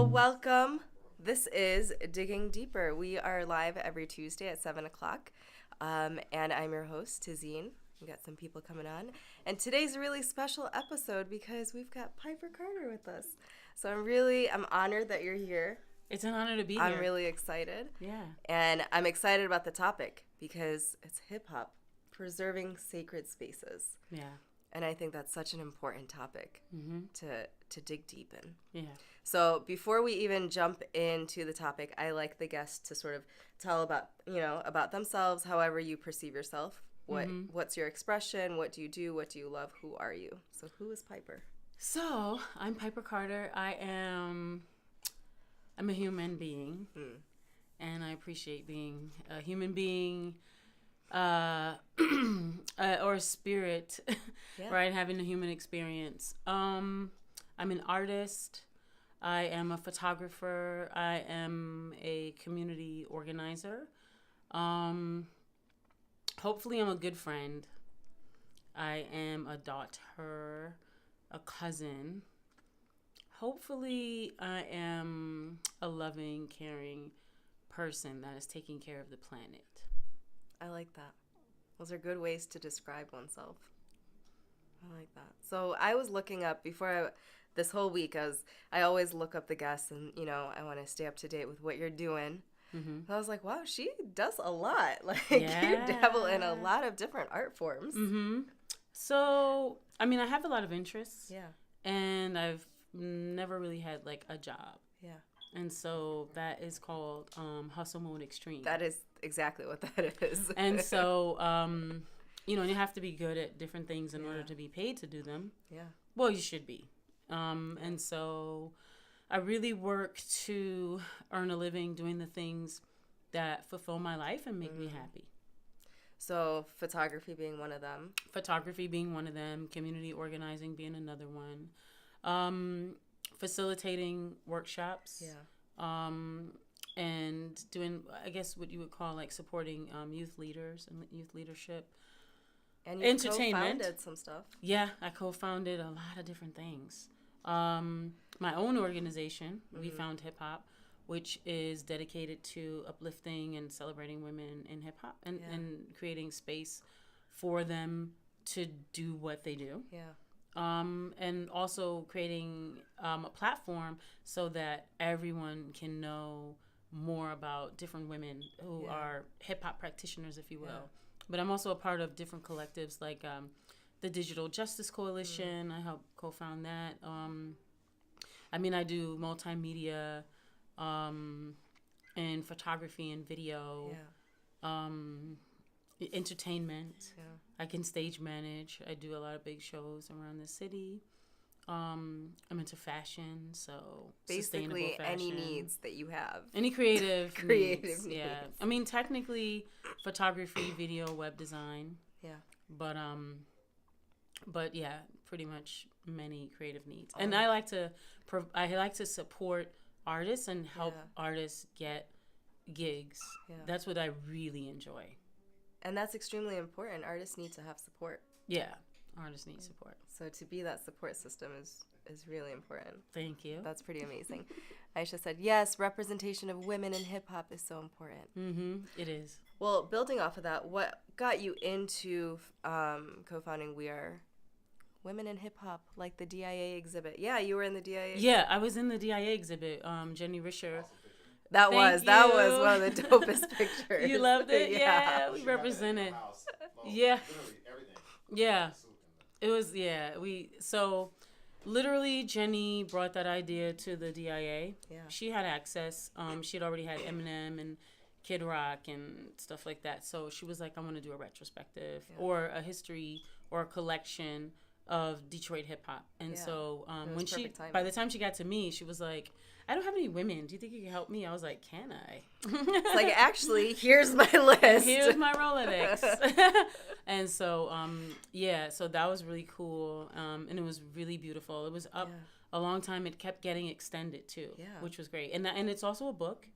welcome. This is Digging Deeper. We are live every Tuesday at 7 o'clock. And I'm your host, Tazeen. We've got some people coming on. And today's a really special episode because we've got Piper Carter with us. So I'm honored that you're here. It's an honor to be here. I'm really excited. Yeah. And I'm excited about the topic because it's hip-hop, preserving sacred spaces. Yeah. And I think that's such an important topic to dig deep in. Yeah. So before we even jump into the topic, I like the guests to sort of tell about themselves, however you perceive yourself. What's your expression? What do you do? What do you love? Who are you? So who is Piper? So I'm Piper Carter. I'm a human being, and I appreciate being a human being. Or a spirit, right? Having a human experience. I'm an artist. I am a photographer. I am a community organizer. Hopefully I'm a good friend. I am a daughter, a cousin. Hopefully I am a loving, caring person that is taking care of the planet. I like that. Those are good ways to describe oneself. I like that. So I was looking up this whole week, I always look up the guests and, I want to stay up to date with what you're doing. And I was like, wow, she does a lot. Like, you dabble in a lot of different art forms. So, I have a lot of interests. Yeah. And I've never really had, a job. Yeah. And so that is called hustle mode extreme. That is exactly what that is. And so, you have to be good at different things in order to be paid to do them. Yeah. Well, you should be. And so I really work to earn a living doing the things that fulfill my life and make me happy. So photography being one of them. Photography being one of them. Community organizing being another one. Facilitating workshops. Yeah. And doing, I guess, what you would call supporting youth leaders and youth leadership. And you co-founded some stuff. Yeah, I co-founded a lot of different things. My own organization, We Found Hip Hop, which is dedicated to uplifting and celebrating women in hip hop and creating space for them to do what they do. Yeah. And also creating a platform so that everyone can know more about different women who are hip-hop practitioners, if you will. Yeah. But I'm also a part of different collectives like the Digital Justice Coalition. I helped co-found that. I do multimedia and photography and video. Yeah. Entertainment. Yeah. I can stage manage. I do a lot of big shows around the city. I'm into fashion, so basically fashion. Any needs that you have. Any creative needs. Yeah. Technically photography, video, web design. Yeah. But yeah, pretty much many creative needs. And I like to support artists and help artists get gigs. Yeah. That's what I really enjoy. And that's extremely important. Artists need to have support. Yeah, artists need support. So to be that support system is really important. Thank you. That's pretty amazing. Aisha said, yes, representation of women in hip-hop is so important. It is. Well, building off of that, what got you into co-founding We Are Women in Hip-Hop, like the DIA exhibit? Yeah, you were in the DIA exhibit. Yeah, I was in the DIA exhibit. Jenny Risher. That was one of the dopest pictures. You loved it? Yeah, we represented. Yeah. Yeah. It was, so literally Jenny brought that idea to the DIA. Yeah. She had access. She had already had Eminem and Kid Rock and stuff like that. So she was like, I want to do a retrospective or a history or a collection of Detroit hip hop. And so by the time she got to me, she was like, I don't have any women. Do you think you can help me? I was like, can I? It's like, actually, here's my list. Here's my Rolodex. And so, so that was really cool. And it was really beautiful. It was up a long time. It kept getting extended too, which was great. And it's also a book.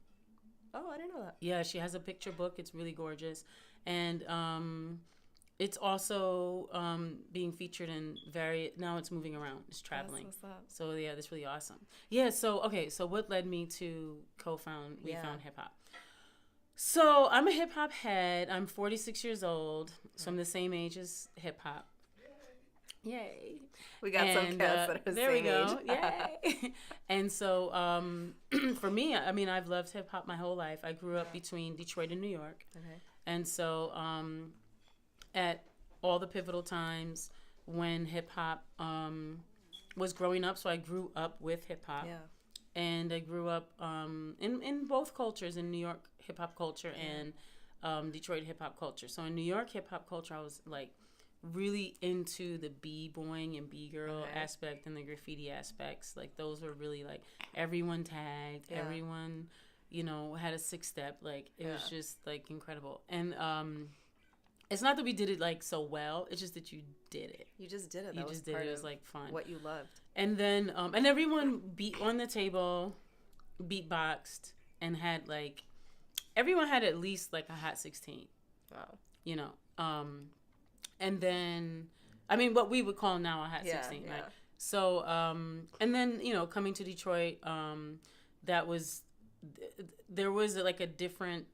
Oh, I didn't know that. Yeah, she has a picture book. It's really gorgeous. And it's also being featured in now it's moving around. It's traveling. So yeah, that's really awesome. Yeah. So okay. So what led me to co-found We Found Hip Hop? So I'm a hip hop head. I'm 46 years old. So I'm the same age as hip hop. Yay. We got some cats that are the same age. Yay. And so for me, I mean, I've loved hip hop my whole life. I grew up between Detroit and New York. Okay. And so at all the pivotal times when hip hop was growing up, so I grew up with hip hop. Yeah. And I grew up in both cultures, in New York hip hop culture and Detroit hip hop culture. So in New York hip hop culture, I was like really into the b-boying and b-girl aspect and the graffiti aspects. Like those were really like everyone tagged, everyone, you know, had a 6-step. Like it was just like incredible. And it's not that we did it like so well. It's just that you did it. You just did it. You just did it. It was like fun. What you loved. And then and everyone beat on the table, beatboxed, and had like everyone had at least like a Hot 16. Wow. You know. And then I mean what we would call now a Hot 16. Yeah. Right? So and then, you know, coming to Detroit, there was like a different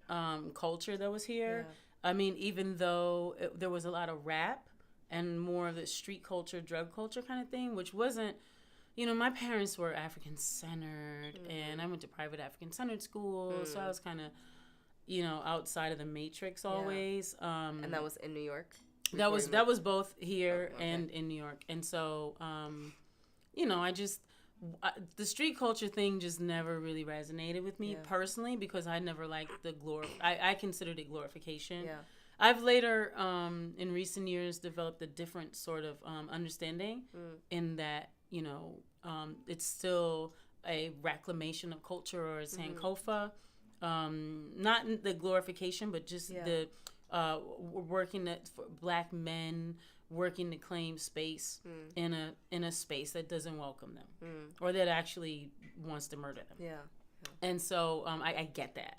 culture that was here. Yeah. I mean, even though there was a lot of rap and more of the street culture, drug culture kind of thing, which wasn't, you know, my parents were African-centered, and I went to private African-centered school, so I was kind of, you know, outside of the matrix always. And that was in New York? That was both here and in New York. And so, you know, the street culture thing just never really resonated with me personally, because I never liked I considered it glorification. Yeah. I've later, in recent years, developed a different sort of understanding in that, you know, it's still a reclamation of culture, or a Sankofa. Not the glorification, but just the working for black men working to claim space in a space that doesn't welcome them or that actually wants to murder them. Yeah. And so I get that.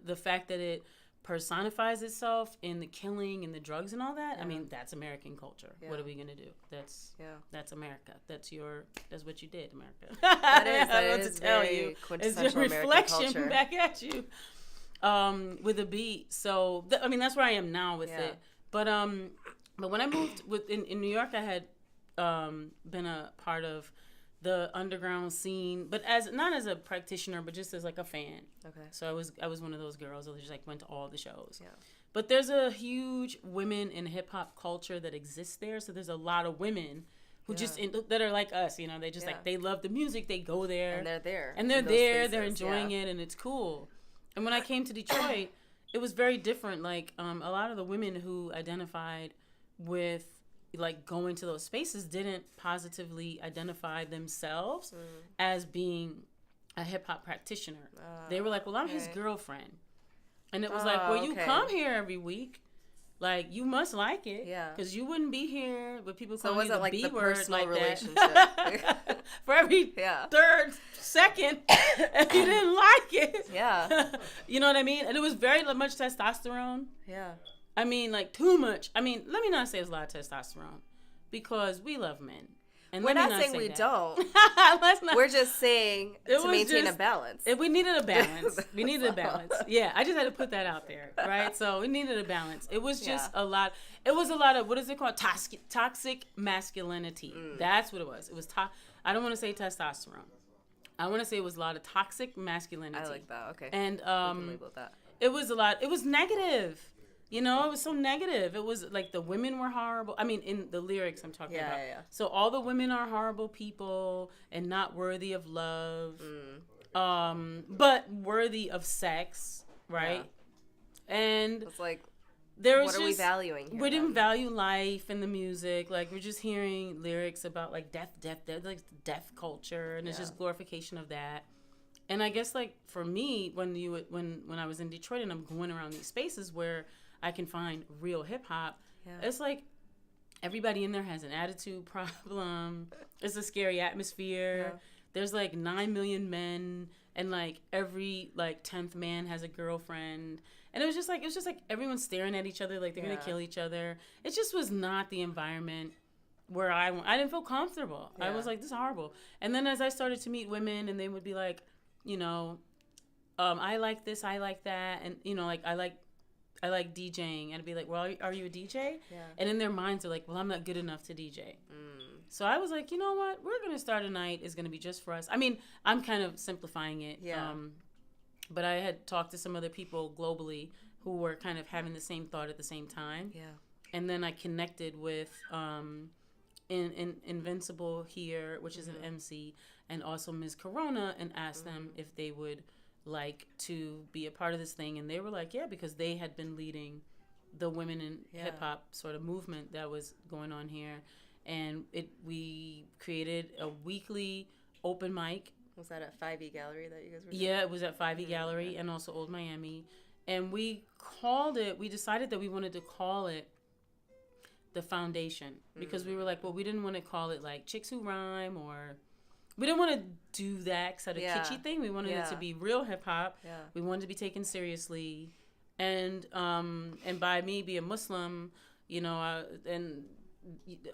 The fact that it personifies itself in the killing and the drugs and all that, I mean, that's American culture. What are we going to do? That's America. That's what you did, America. That is very quintessential American culture. It's your reflection back at you with a beat. So, I mean, that's where I am now with it. But when I moved in New York, I had been a part of the underground scene, but not as a practitioner, but just as like a fan. Okay. So I was one of those girls that just like went to all the shows. Yeah. But there's a huge women in hip hop culture that exists there. So there's a lot of women who that are like us. You know, they just like they love the music. They go there and they're there. And they're there. Spaces, they're enjoying it, and it's cool. And when I came to Detroit, it was very different. Like a lot of the women who identified with like going to those spaces didn't positively identify themselves as being a hip hop practitioner. They were like, well, I'm his girlfriend. And it was like, well, you come here every week. Like, you must like it. Yeah. Because you wouldn't be here with people calling you the B word like that. For every third second, if you didn't like it. Yeah. You know what I mean? And it was very much testosterone. Yeah. I mean, like, too much. I mean, let me not say there's a lot of testosterone, because we love men. And we're not saying we don't. We're just saying to maintain a balance. We needed a balance. We needed a balance. Yeah, I just had to put that out there, right? So we needed a balance. It was just a lot. It was a lot of, what is it called? Toxic masculinity. That's what it was. It was I don't want to say testosterone. I want to say it was a lot of toxic masculinity. I like that. Okay. And we can label that. It was a lot. It was negative. You know, it was so negative. It was like the women were horrible. I mean, in the lyrics I'm talking about. Yeah. So all the women are horrible people and not worthy of love, but worthy of sex, right? Yeah. And it's like, what are we valuing here? We didn't value life and the music. Like, we're just hearing lyrics about like death, like death culture, and it's just glorification of that. And I guess like for me, when I was in Detroit and I'm going around these spaces where I can find real hip hop, it's like everybody in there has an attitude problem. It's a scary atmosphere. Yeah. There's like 9 million men, and like every like 10th man has a girlfriend, And it was just like everyone staring at each other like they're gonna kill each other. It just was not the environment where I didn't feel comfortable. I was like, this is horrible. And then as I started to meet women, and they would be like, you know, I like this, I like that, and you know, like I like DJing, and I'd be like, well, are you a DJ? Yeah. And in their minds, they're like, well, I'm not good enough to DJ. So I was like, you know what? We're gonna start a night. It's gonna be just for us. I mean, I'm kind of simplifying it. Yeah. But I had talked to some other people globally who were kind of having the same thought at the same time. Yeah. And then I connected with Invincible here, which is an MC, and also Ms. Corona, and asked them if they would like to be a part of this thing. And they were like, yeah, because they had been leading the women in hip hop sort of movement that was going on here. And we created a weekly open mic. Was that at 5E Gallery that you guys were doing? Yeah, it was at 5E Gallery and also Old Miami. And we decided that we wanted to call it the Foundation, because we were like, well, we didn't want to call it like Chicks Who Rhyme, or we didn't want to do that sort of kitschy thing. We wanted it to be real hip hop. Yeah. We wanted to be taken seriously. And by me being Muslim, you know, and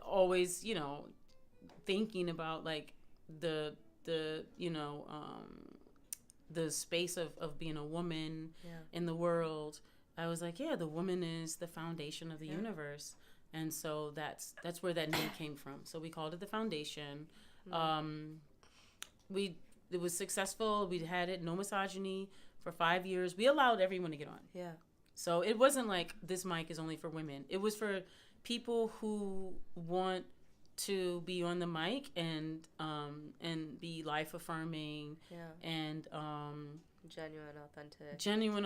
always, you know, thinking about like the you know, the space of being a woman in the world, I was like, yeah, the woman is the foundation of the universe. And so that's where that name came from. So we called it the Foundation. It was successful. We had it, no misogyny, for 5 years. We allowed everyone to get on. Yeah. So it wasn't like this mic is only for women. It was for people who want to be on the mic and be life affirming and genuine,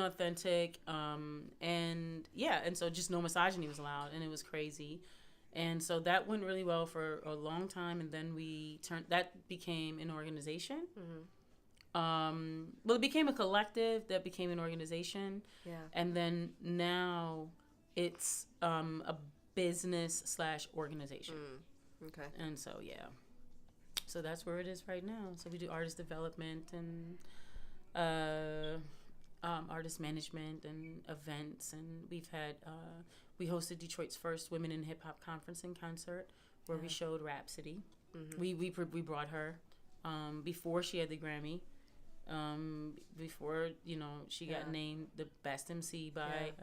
authentic, and so just no misogyny was allowed, and it was crazy. And so that went really well for a long time, and then that became an organization. Well, it became a collective that became an organization. Yeah. And then now it's a business / organization. Okay. And so, yeah. So that's where it is right now. So we do artist development and artist management and events. And we hosted Detroit's first Women in Hip Hop conference and concert, where we showed Rhapsody. We brought her before she had the Grammy. Before, you know, she got named the best MC by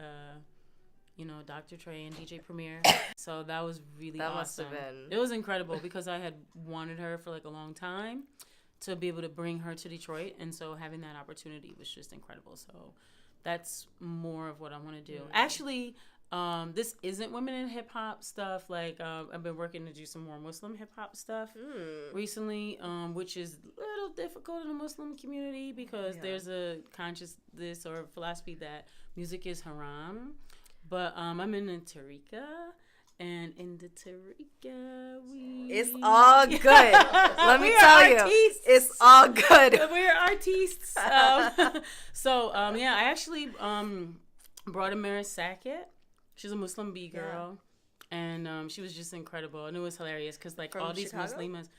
you know, Dr. Trey and DJ Premier. So that was really awesome. That must have been. It was incredible, because I had wanted her for like a long time to be able to bring her to Detroit. And so having that opportunity was just incredible. So that's more of what I want to do. Actually, this isn't women in hip hop stuff. Like, I've been working to do some more Muslim hip hop stuff recently, which is a little difficult in the Muslim community, because there's a consciousness or philosophy that music is haram. But I'm in the Tariqa, and in the Tariqa, it's all good. Let me tell you, it's all good. We're artists. So I actually brought Amira Sackett. She's a Muslim B girl, and she was just incredible, and it was hilarious because like from all these Muslimas,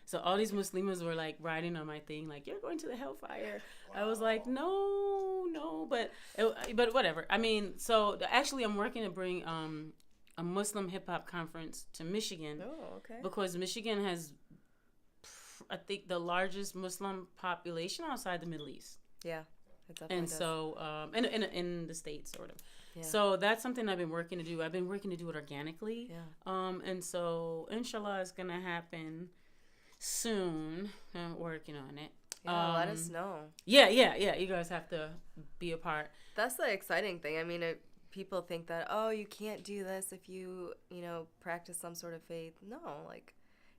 so all these Muslimas were like riding on my thing, like, you're going to the hellfire. Wow. I was like, no, but whatever. I mean, so actually, I'm working to bring a Muslim hip hop conference to Michigan. Oh, okay. Because Michigan has, I think, the largest Muslim population outside the Middle East. Yeah. And so, in the States, sort of. Yeah. So that's something I've been working to do. I've been working to do it organically. Yeah. And so, inshallah, it's going to happen soon. I'm working on it. Yeah, let us know. Yeah. You guys have to be a part. That's the exciting thing. I mean, people think that, oh, you can't do this if you practice some sort of faith. No, like,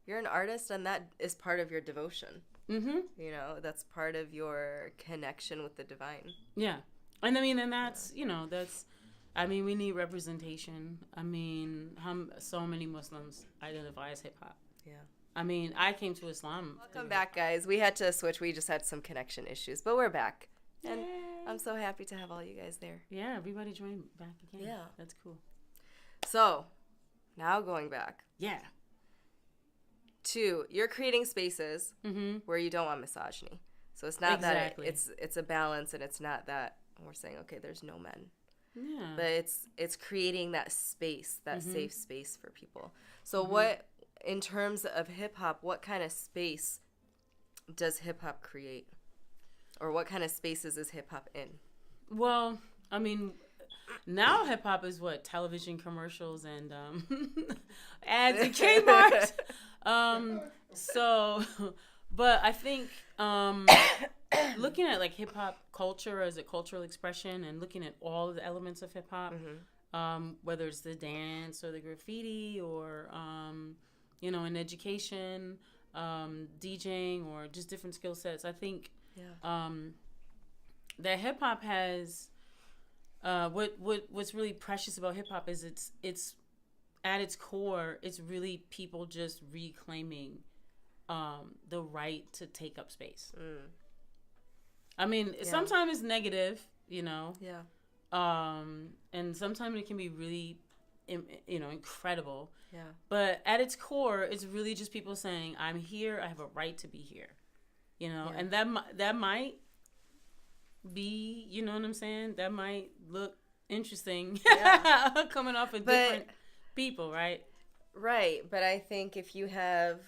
you're an artist, and that is part of your devotion. Mm-hmm. You know, that's part of your connection with the divine. Yeah. And I mean, and that's, we need representation. I mean, so many Muslims identify as hip hop. Yeah. I mean, I came to Islam. Welcome back, guys. We had to switch. We just had some connection issues, but we're back. And yay. I'm so happy to have all you guys there. Yeah, everybody joined back again. Yeah. That's cool. So, now going back. Yeah. 2, you're creating spaces where you don't want misogyny. So it's not that it's a balance, and it's not that we're saying, okay, there's no men. Yeah. But it's creating that space, that safe space for people. So what, in terms of hip hop, what kind of space does hip hop create? Or what kind of spaces is hip hop in? Well, I mean, now hip hop is what? Television commercials and ads in Kmart. So, but I think looking at like hip hop culture as a cultural expression and looking at all of the elements of hip hop, whether it's the dance or the graffiti or, in education, DJing or just different skill sets, I think that hip hop has what's really precious about hip hop is it's at its core, it's really people just reclaiming the right to take up space. I mean, sometimes it's negative, Yeah. and sometimes it can be really, incredible. Yeah. But at its core, it's really just people saying, "I'm here. I have a right to be here," and that might be, you know what I'm saying? That might look interesting coming off of different people, right? Right, but I think if you have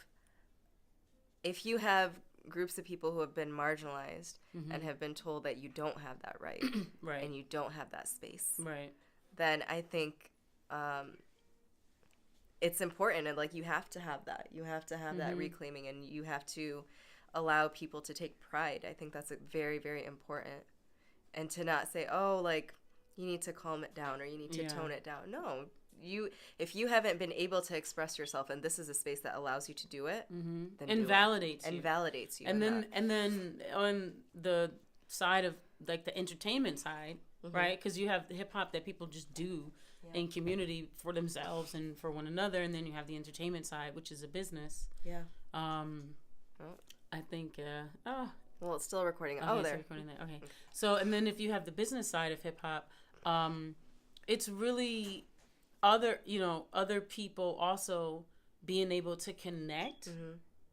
groups of people who have been marginalized and have been told that you don't have that right, right, and you don't have that space, right, then I think it's important, and like you have to have that. You have to have that reclaiming, and you have to allow people to take pride. I think that's very, very important, and to not say, "Oh, like you need to calm it down or you need to tone it down." No. If you haven't been able to express yourself, and this is a space that allows you to do it, then and validates you. And validates you. And then on the side of like the entertainment side, right? Because you have the hip hop that people just do in community for themselves and for one another, and then you have the entertainment side, which is a business. Yeah. I think. Well, it's still recording. Okay, there. Recording there. Okay. So, and then if you have the business side of hip hop, it's really other people also being able to connect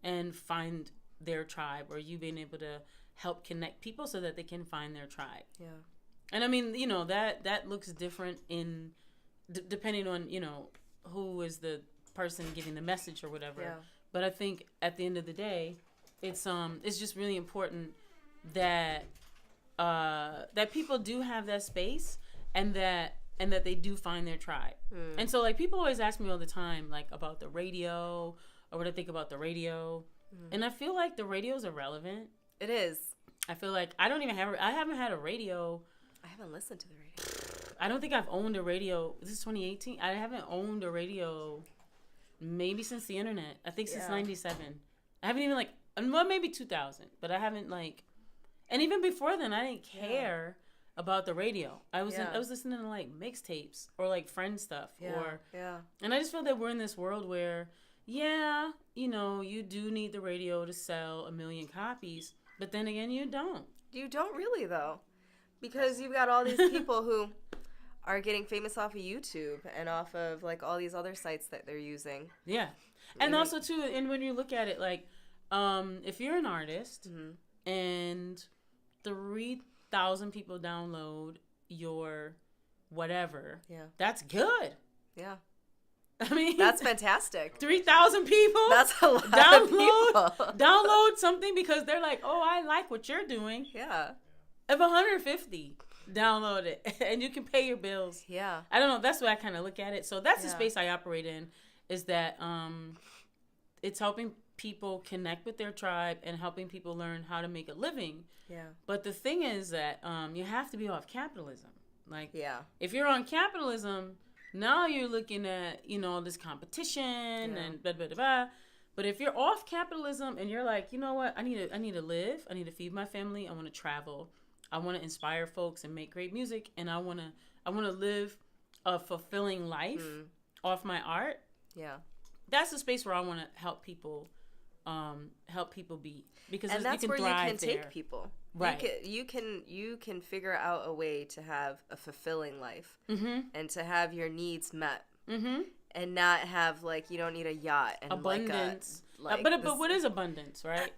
and find their tribe, or you being able to help connect people so that they can find their tribe. Yeah. And I mean, that looks different in depending on, who is the person giving the message or whatever. Yeah. But I think at the end of the day, it's just really important that that people do have that space and that they do find their tribe. And so, like, people always ask me all the time, like, about the radio or what I think about the radio. And I feel like the radio is irrelevant. It is. I feel like I haven't had a radio. I haven't listened to the radio. I don't think I've owned a radio. This is 2018. I haven't owned a radio maybe since the internet. I think since 97. I haven't even, maybe 2000. But I haven't, and even before then, I didn't care about the radio. I was listening to mixtapes or friend stuff and I just feel that we're in this world where you do need the radio to sell 1 million copies, but then again you don't really, though, because you've got all these people who are getting famous off of YouTube and off of all these other sites that they're using. And also too, and when you look at it, if you're an artist and 3,000 people download your whatever, that's good. Yeah. I mean, that's fantastic. 3,000 people. That's a lot of people. Download something because they're like, "Oh, I like what you're doing." Yeah. If 150 download it and you can pay your bills. Yeah. I don't know. That's what I kind of look at it. So that's the space I operate in. Is that it's helping people connect with their tribe and helping people learn how to make a living. Yeah. But the thing is that you have to be off capitalism. If you're on capitalism, now you're looking at, all this competition and blah, blah, blah, blah. But if you're off capitalism and you're like, you know what, I need to live, I need to feed my family, I want to travel, I want to inspire folks and make great music, and I want to live a fulfilling life off my art. Yeah. That's the space where I want to help people be, because and that's you can where thrive you can there. take people. Right. You can figure out a way to have a fulfilling life and to have your needs met and not have you don't need a yacht and abundance. But what is abundance, right?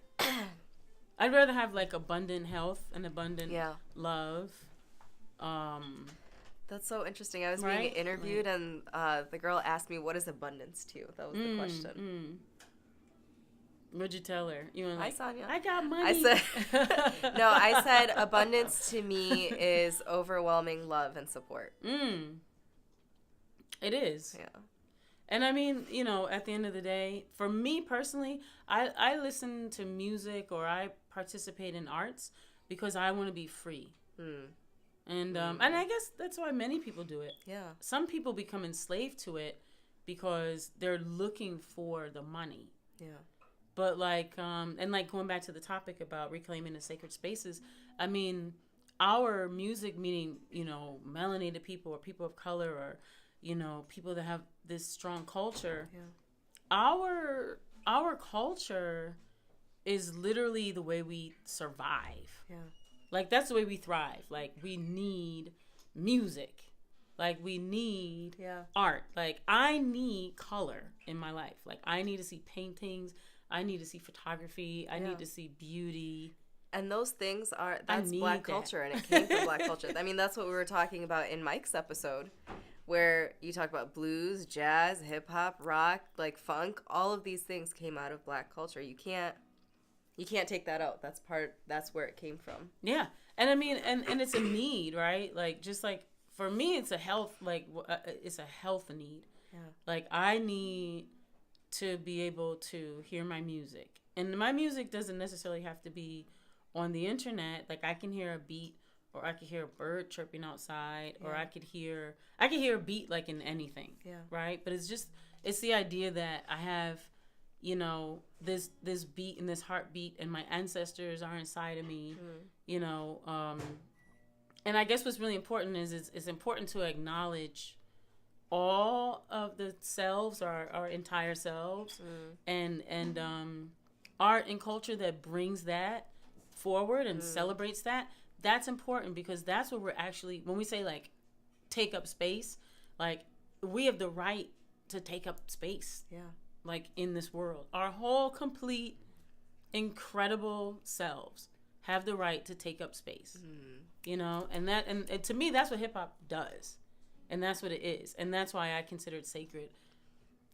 I'd rather have abundant health and abundant love That's so interesting. I was being interviewed, and the girl asked me, "What is abundance to you?" That was the question. What'd you tell her? You were like, "Hi, Sonia. I got money." I said, "No." I said, "Abundance to me is overwhelming love and support." It is. Yeah. And I mean, you know, at the end of the day, for me personally, I listen to music or I participate in arts because I want to be free. And I guess that's why many people do it. Yeah. Some people become enslaved to it because they're looking for the money. Yeah. But like, and like going back to the topic about reclaiming the sacred spaces, I mean, our music, meaning, you know, melanated people or people of color or, you know, people that have this strong culture, our culture is literally the way we survive. Yeah. Like, that's the way we thrive. Like, we need music. Like, we need art. Like, I need color in my life. Like, I need to see paintings. I need to see photography. I need to see beauty. And those things that's Black culture, and it came from Black culture. I mean, that's what we were talking about in Mike's episode, where you talk about blues, jazz, hip-hop, rock, like funk. All of these things came out of Black culture. You can't take that out. That's where it came from. Yeah. And I mean, and it's a need, right? Like, just like, for me, it's a health, like, it's a health need. Yeah. Like, I need to be able to hear my music. And my music doesn't necessarily have to be on the internet. Like, I can hear a beat, or I could hear a bird chirping outside, or I could hear a beat, like, in anything. Yeah. Right? But it's the idea that I have, you know, this beat and this heartbeat, and my ancestors are inside of me, you know. And I guess what's really important is it's important to acknowledge all of the selves, our entire selves, and art and culture that brings that forward and celebrates that. That's important, because that's what we're actually, when we say, like, take up space, like, we have the right to take up space. Yeah. Like, in this world, our whole complete incredible selves have the right to take up space. You know, and to me, that's what hip-hop does, and that's what it is, and that's why I consider it sacred.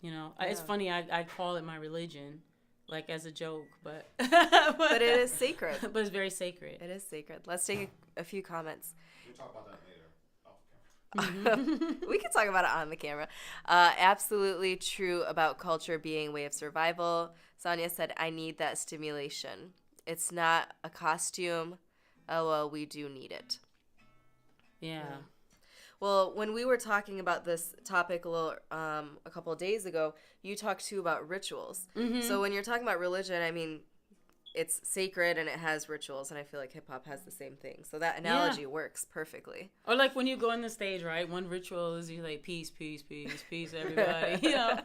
You know, it's funny, I call it my religion, like, as a joke, but but it is sacred. But it's very sacred. It is sacred. Let's take a few comments. We'll talk about that later. We can talk about it on the camera. Absolutely true about culture being a way of survival. Sonia said, "I need that stimulation. It's not a costume. Oh, well, we do need it." Yeah. Well, when we were talking about this topic a couple of days ago, you talked too about rituals. So when you're talking about religion, I mean, it's sacred and it has rituals, and I feel like hip hop has the same thing. So that analogy works perfectly. Or like when you go on the stage, right? One ritual is you like peace, peace, peace, peace, everybody. You know,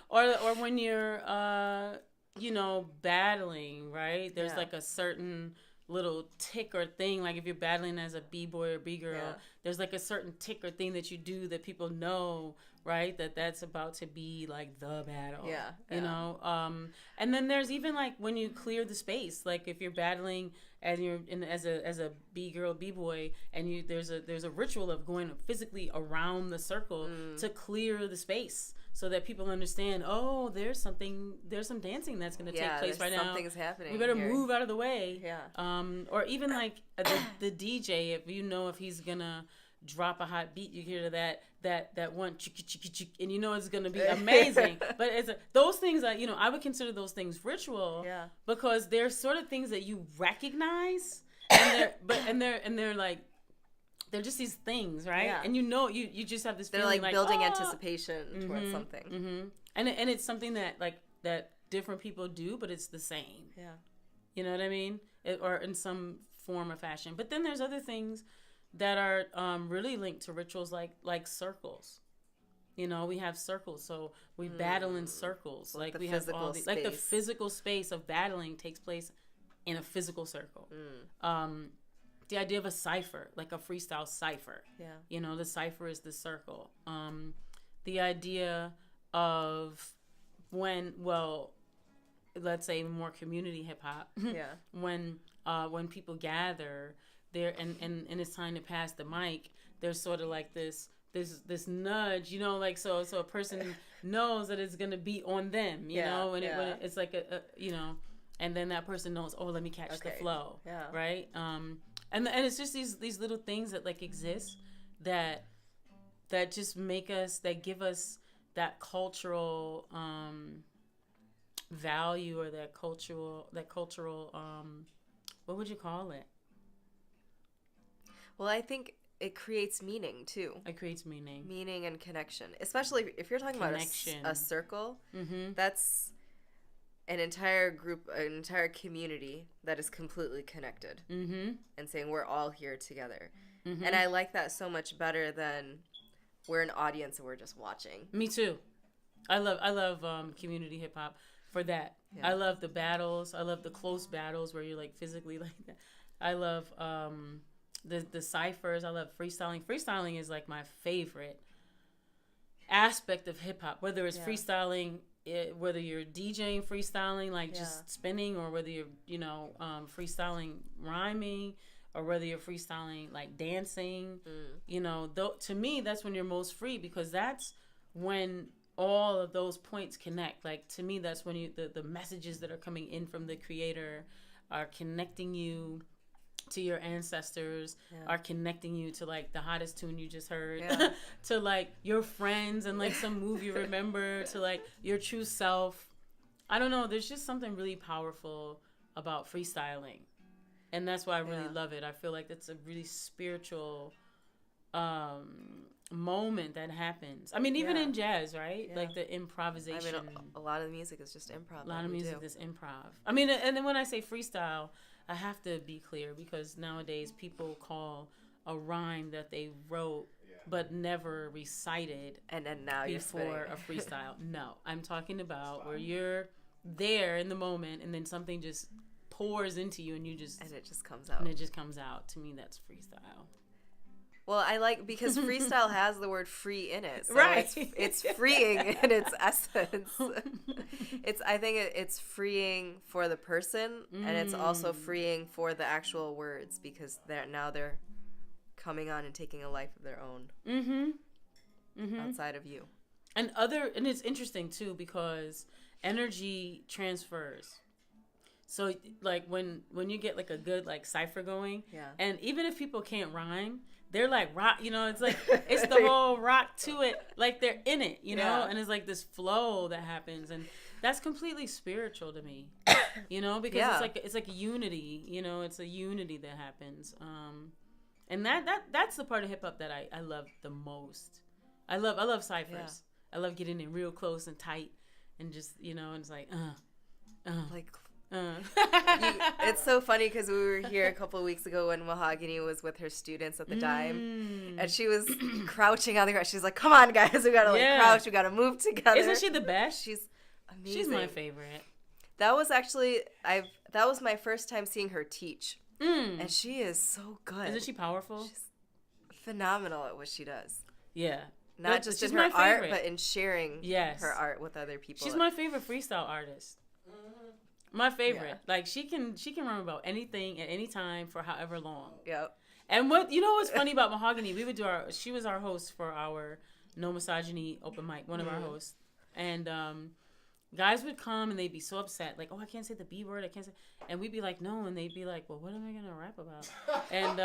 or when you're you know, battling, right? There's like a certain little tick or thing, like if you're battling as a b-boy or b-girl, there's like a certain tick or thing that you do that people know, right, that's about to be like the battle. You know, and then there's even like when you clear the space, like if you're battling and you're as a b-girl, b-boy, and there's a ritual of going physically around the circle to clear the space, so that people understand, oh, there's some dancing that's going to take place right now. Something's happening. We better move out of the way. Yeah. Or even like the DJ, if you know if he's going to drop a hot beat, you hear that one, and you know it's going to be amazing. But those things are, you know, I would consider those things ritual, because they're sort of things that you recognize, and they're like, they're just these things, right? Yeah. And you know, you just have this feeling like building anticipation towards something. And it's something that different people do, but it's the same. Yeah. You know what I mean? Or in some form or fashion. But then there's other things that are really linked to rituals, like circles. You know, we have circles, so we battle in circles. Like we have all these, like the physical space of battling takes place in a physical circle. The idea of a cipher, like a freestyle cipher. Yeah. You know, the cipher is the circle. The idea of let's say more community hip hop. Yeah. When people gather, there and it's time to pass the mic, there's sort of like this nudge, you know, like so a person knows that it's gonna be on them, you know, when it's like a you know, and then that person knows, oh, let me catch the flow, right? And it's just these little things that like exist that just make us, that give us that cultural value, or that cultural what would you call it? Well, I think it creates meaning too. It creates meaning and connection, especially if you're talking about a circle. That's an entire group, an entire community that is completely connected, and saying we're all here together. And I like that so much better than we're an audience and we're just watching. Me too. I love community hip hop for that. I love the battles. I love the close battles where you're like physically like that. I love the ciphers. I love freestyling. Freestyling is like my favorite aspect of hip hop. Whether it's freestyling, whether you're DJing freestyling, like just spinning, or whether you're freestyling rhyming, or whether you're freestyling like dancing. You know, to me that's when you're most free, because that's when all of those points connect. Like, to me, that's when the messages that are coming in from the creator are connecting you to your ancestors, are connecting you to like the hottest tune you just heard, to like your friends and like some move you remember, to like your true self. I don't know, there's just something really powerful about freestyling, and that's why I really love it. I feel like it's a really spiritual moment that happens. I mean, even in jazz, right? Like the improvisation. I mean, a lot of the music is just improv. A lot of music is improv. I mean, and then when I say freestyle, I have to be clear, because nowadays people call a rhyme that they wrote but never recited, and then now before a freestyle. No, I'm talking about where you're there in the moment, and then something just pours into you, and it just comes out. To me, that's freestyle. Well, I like, because freestyle has the word free in it. So right. It's freeing in its essence. I think it's freeing for the person, and it's also freeing for the actual words, because they're coming on and taking a life of their own outside of you. And it's interesting too, because energy transfers. So like when you get like a good like cipher going, and even if people can't rhyme, they're like rock, you know, it's like, it's the whole rock to it, like they're in it, you know, and it's like this flow that happens, and that's completely spiritual to me, you know, because it's like a unity, you know, it's a unity that happens, and that's the part of hip hop that I love the most. I love ciphers. I love getting in real close and tight, and just, you know, and it's like it's so funny, because we were here a couple of weeks ago when Mahogany was with her students at the dime, and she was crouching on the ground. She's like, "Come on, guys, we gotta crouch, we gotta move together." Isn't she the best? She's amazing. She's my favorite. That was actually that was my first time seeing her teach, and she is so good. Isn't she powerful? She's phenomenal at what she does. Yeah. Not just in her art, but in sharing her art with other people. She's my favorite freestyle artist. My favorite. Yeah. Like, she can rhyme about anything at any time for however long. Yep. And what's funny about Mahogany, she was our host for our No Misogyny open mic, one of our hosts. And guys would come and they'd be so upset, like, "Oh, I can't say the B word, I can't say," and we'd be like, "No," and they'd be like, "Well, what am I gonna rap about?" And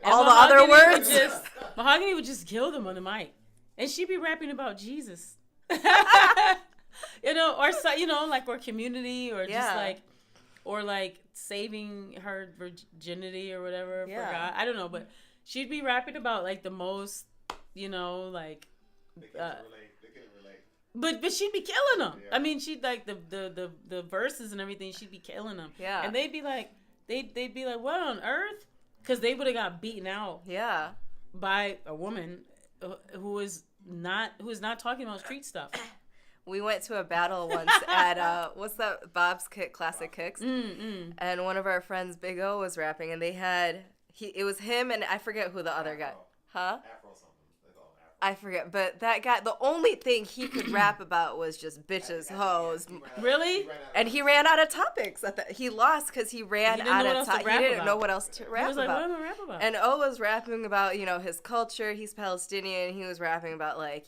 all the other words. Mahogany would just kill them on the mic, and she'd be rapping about Jesus. You know, or you know, like, or community, or just like, or like saving her virginity or whatever for God. I don't know, but she'd be rapping about like the most, you know, like. They couldn't relate. But she'd be killing them. Yeah. I mean, she'd like the verses and everything. She'd be killing them. Yeah. And they'd be like, "What on earth?" Because they would have got beaten out. Yeah. By a woman who is not talking about street stuff. We went to a battle once at, what's that, Bob's Classic Kicks. And one of our friends, Big O, was rapping, and it was him and I forget who the other guy. Huh? Afro something. They call him I forget, but that guy, the only thing he could rap about was just bitches, hoes. Really? And he ran out of topics. He lost because he ran out of topics. He didn't know what else to rap about. He was like, what am I rap about? And O was rapping about, his culture. He's Palestinian. He was rapping about, like,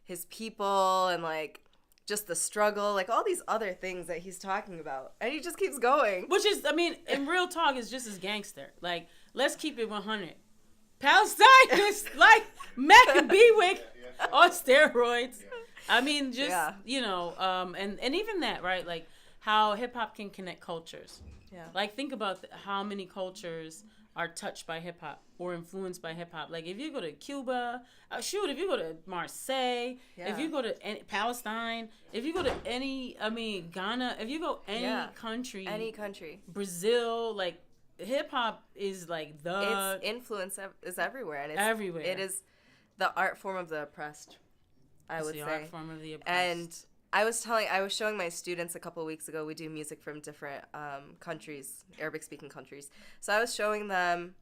his people and, like, just the struggle, like all these other things that he's talking about. And he just keeps going. Which is, I mean, in real talk, is just as gangster. Like, let's keep it 100. Palestine is like Mac and B-Wick on steroids. I mean, just, and even that, right? Like, how hip-hop can connect cultures. Yeah. Like, think about how many cultures are touched by hip-hop or influenced by hip-hop. Like, if you go to Cuba, if you go to Marseille, if you go to Palestine, if you go to Ghana, if you go any country. Brazil, like, hip-hop is like its influence is everywhere, and it's everywhere. It is the art form of the oppressed, I would say. Art form of the oppressed. And I was showing my students a couple of weeks ago, we do music from different countries, Arabic-speaking countries. So I was showing them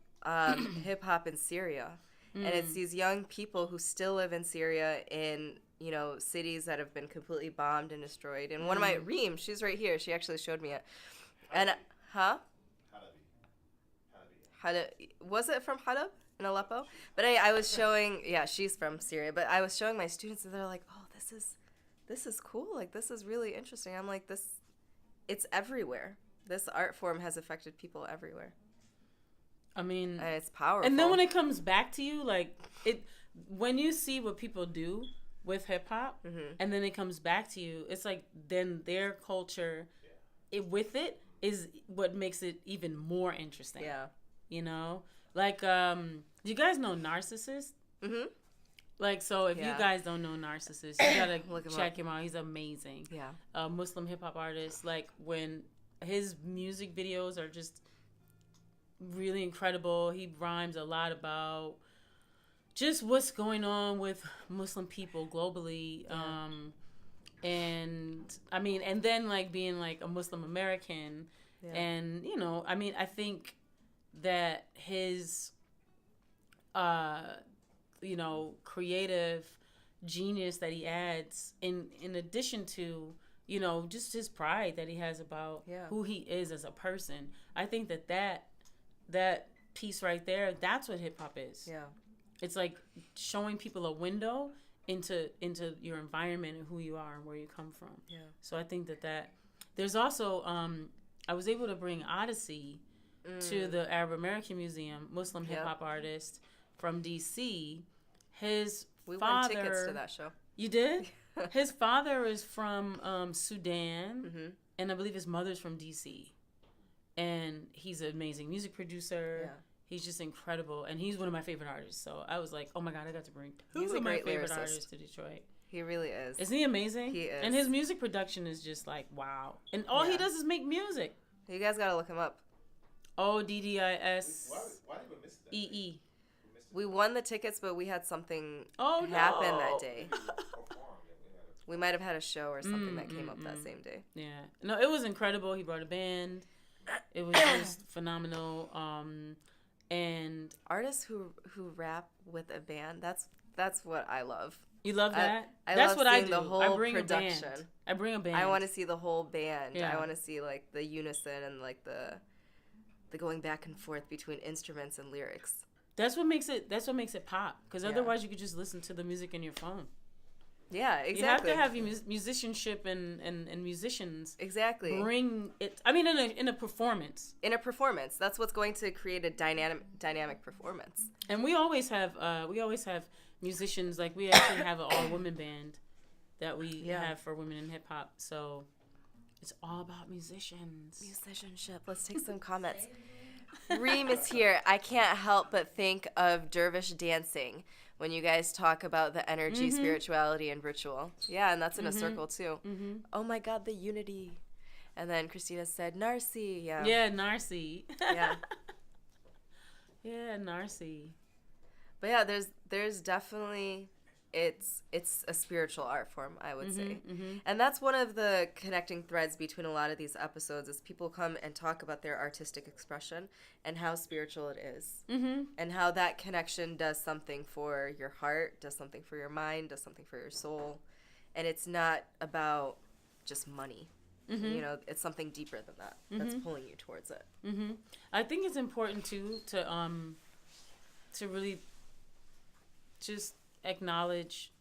hip-hop in Syria. And it's these young people who still live in Syria in, cities that have been completely bombed and destroyed. And one of my, Reem, she's right here. She actually showed me it. And, was it from Halab in Aleppo? But I was showing, she's from Syria. But I was showing my students, and they're like, oh, this is cool. Like, this is really interesting. I'm like, it's everywhere. This art form has affected people everywhere. I mean, and it's powerful. And then when it comes back to you, like, when you see what people do with hip hop, and then it comes back to you, it's like then their culture, with it is what makes it even more interesting. Yeah. Like, do you guys know Narcissist? Mm-hmm. Like, so if you guys don't know Narcissist, you gotta check him out. He's amazing. Yeah. Muslim hip hop artist. Like, when his music videos are just really incredible. He rhymes a lot about just what's going on with Muslim people globally. And I mean, and then like being like a Muslim American, and I mean, I think that his creative genius that he adds in addition to just his pride that he has about who he is as a person. I think that piece right there, that's what hip hop is. It's like showing people a window into your environment and who you are and where you come from. So I think that there's also I was able to bring Odyssey to the Arab American Museum, Muslim hip hop artist from DC. We won tickets to that show. You did? His father is from Sudan, and I believe his mother's from DC. And he's an amazing music producer. He's just incredible, and he's one of my favorite artists. So I was like, oh my God, I got to bring two of my favorite artists to Detroit. He really is. Isn't he amazing? He is. And his music production is just like, wow. And all he does is make music. You guys got to look him up. Oddisee. Why did we miss that? We won the tickets, but we had something happen that day. We might have had a show or something that came up that same day. Yeah. No, it was incredible. He brought a band. It was just phenomenal. And artists who rap with a band, that's what I love. You love that? That's love what I do. The whole I bring production. A band. I bring a band. I want to see the whole band. Yeah. I want to see like the unison and like the going back and forth between instruments and lyrics. That's what makes it pop. Because otherwise, you could just listen to the music in your phone. Yeah, exactly. You have to have musicianship and musicians. Exactly. Bring it. I mean, in a performance. In a performance, that's what's going to create a dynamic performance. And we always have musicians. Like we actually have an all-women band that we have for women in hip hop. So it's all about musicians. Musicianship. Let's take some comments. Reem is here. I can't help but think of dervish dancing when you guys talk about the energy, spirituality, and ritual. Yeah, and that's in a circle too. Oh my God, the unity. And then Christina said, Narcy. Yeah. Yeah, Narcy. Yeah. Yeah, Narcy. But yeah, there's definitely it's a spiritual art form, I would say. And that's one of the connecting threads between a lot of these episodes is people come and talk about their artistic expression and how spiritual it is. And how that connection does something for your heart, does something for your mind, does something for your soul. And it's not about just money. You know, it's something deeper than that that's pulling you towards it. I think it's important too to really just acknowledge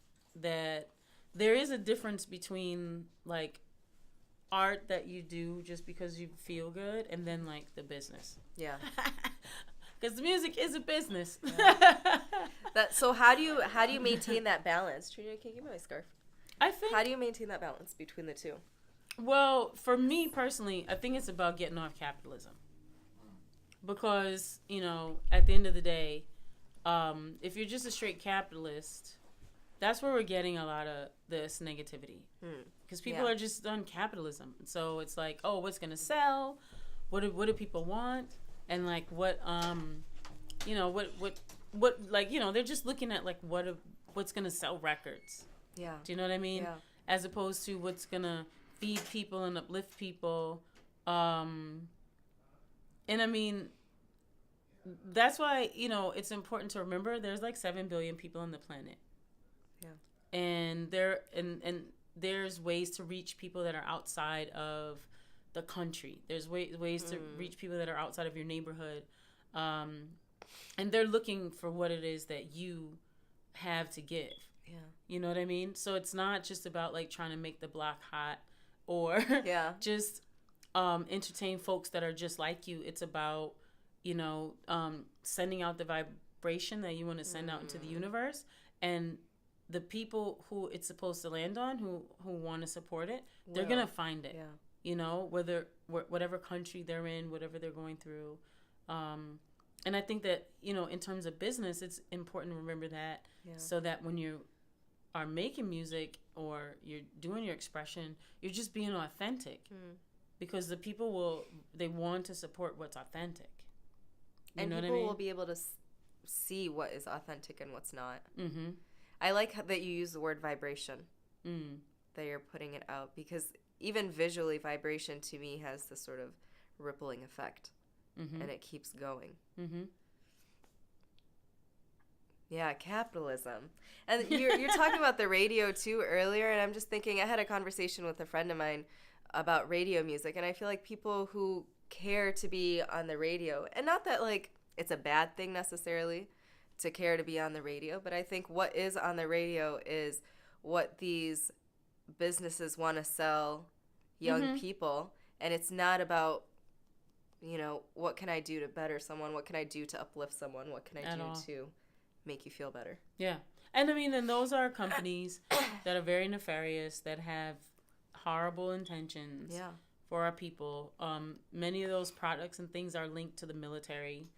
that there is a difference between like art that you do just because you feel good and then like the business. Yeah. Because the music is a business. So how do you maintain that balance? Trina, can you give me my scarf? I think. How do you maintain that balance between the two? Well, for me personally, I think it's about getting off capitalism. Because, you know, at the end of the day, if you're just a straight capitalist, that's where we're getting a lot of this negativity. Because people are just on capitalism. So it's like, oh, what's going to sell? What do people want? And like what, you know, what, like, you know, they're just looking at like what's going to sell records. Yeah. Do you know what I mean? Yeah. As opposed to what's going to feed people and uplift people. And I mean, that's why, you know, it's important to remember there's like 7 billion people on the planet. Yeah. And there's ways to reach people that are outside of the country. There's ways to reach people that are outside of your neighborhood. And they're looking for what it is that you have to give. Yeah. You know what I mean? So it's not just about like trying to make the block hot or just entertain folks that are just like you. It's about, you know, sending out the vibration that you want to send out into the universe, and the people who it's supposed to land on, who want to support it, they're gonna find it. Yeah. You know, whatever country they're in, whatever they're going through, and I think that, you know, in terms of business, it's important to remember that, so that when you are making music or you're doing your expression, you're just being authentic, because the people they want to support what's authentic. You and know people what I mean? will be able to see what is authentic and what's not. I like that you use the word vibration, that you're putting it out, because even visually, vibration to me has this sort of rippling effect, and it keeps going. Yeah, capitalism. And you're talking about the radio too earlier, and I'm just thinking, I had a conversation with a friend of mine about radio music, and I feel like people who care to be on the radio, and not that like it's a bad thing necessarily to care to be on the radio, but I think what is on the radio is what these businesses want to sell young people, and it's not about, you know, what can I do to better someone, what can I do to uplift someone, what can I do to make you feel better. Yeah. And I mean, and those are companies that are very nefarious, that have horrible intentions for our people. Many of those products and things are linked to the military.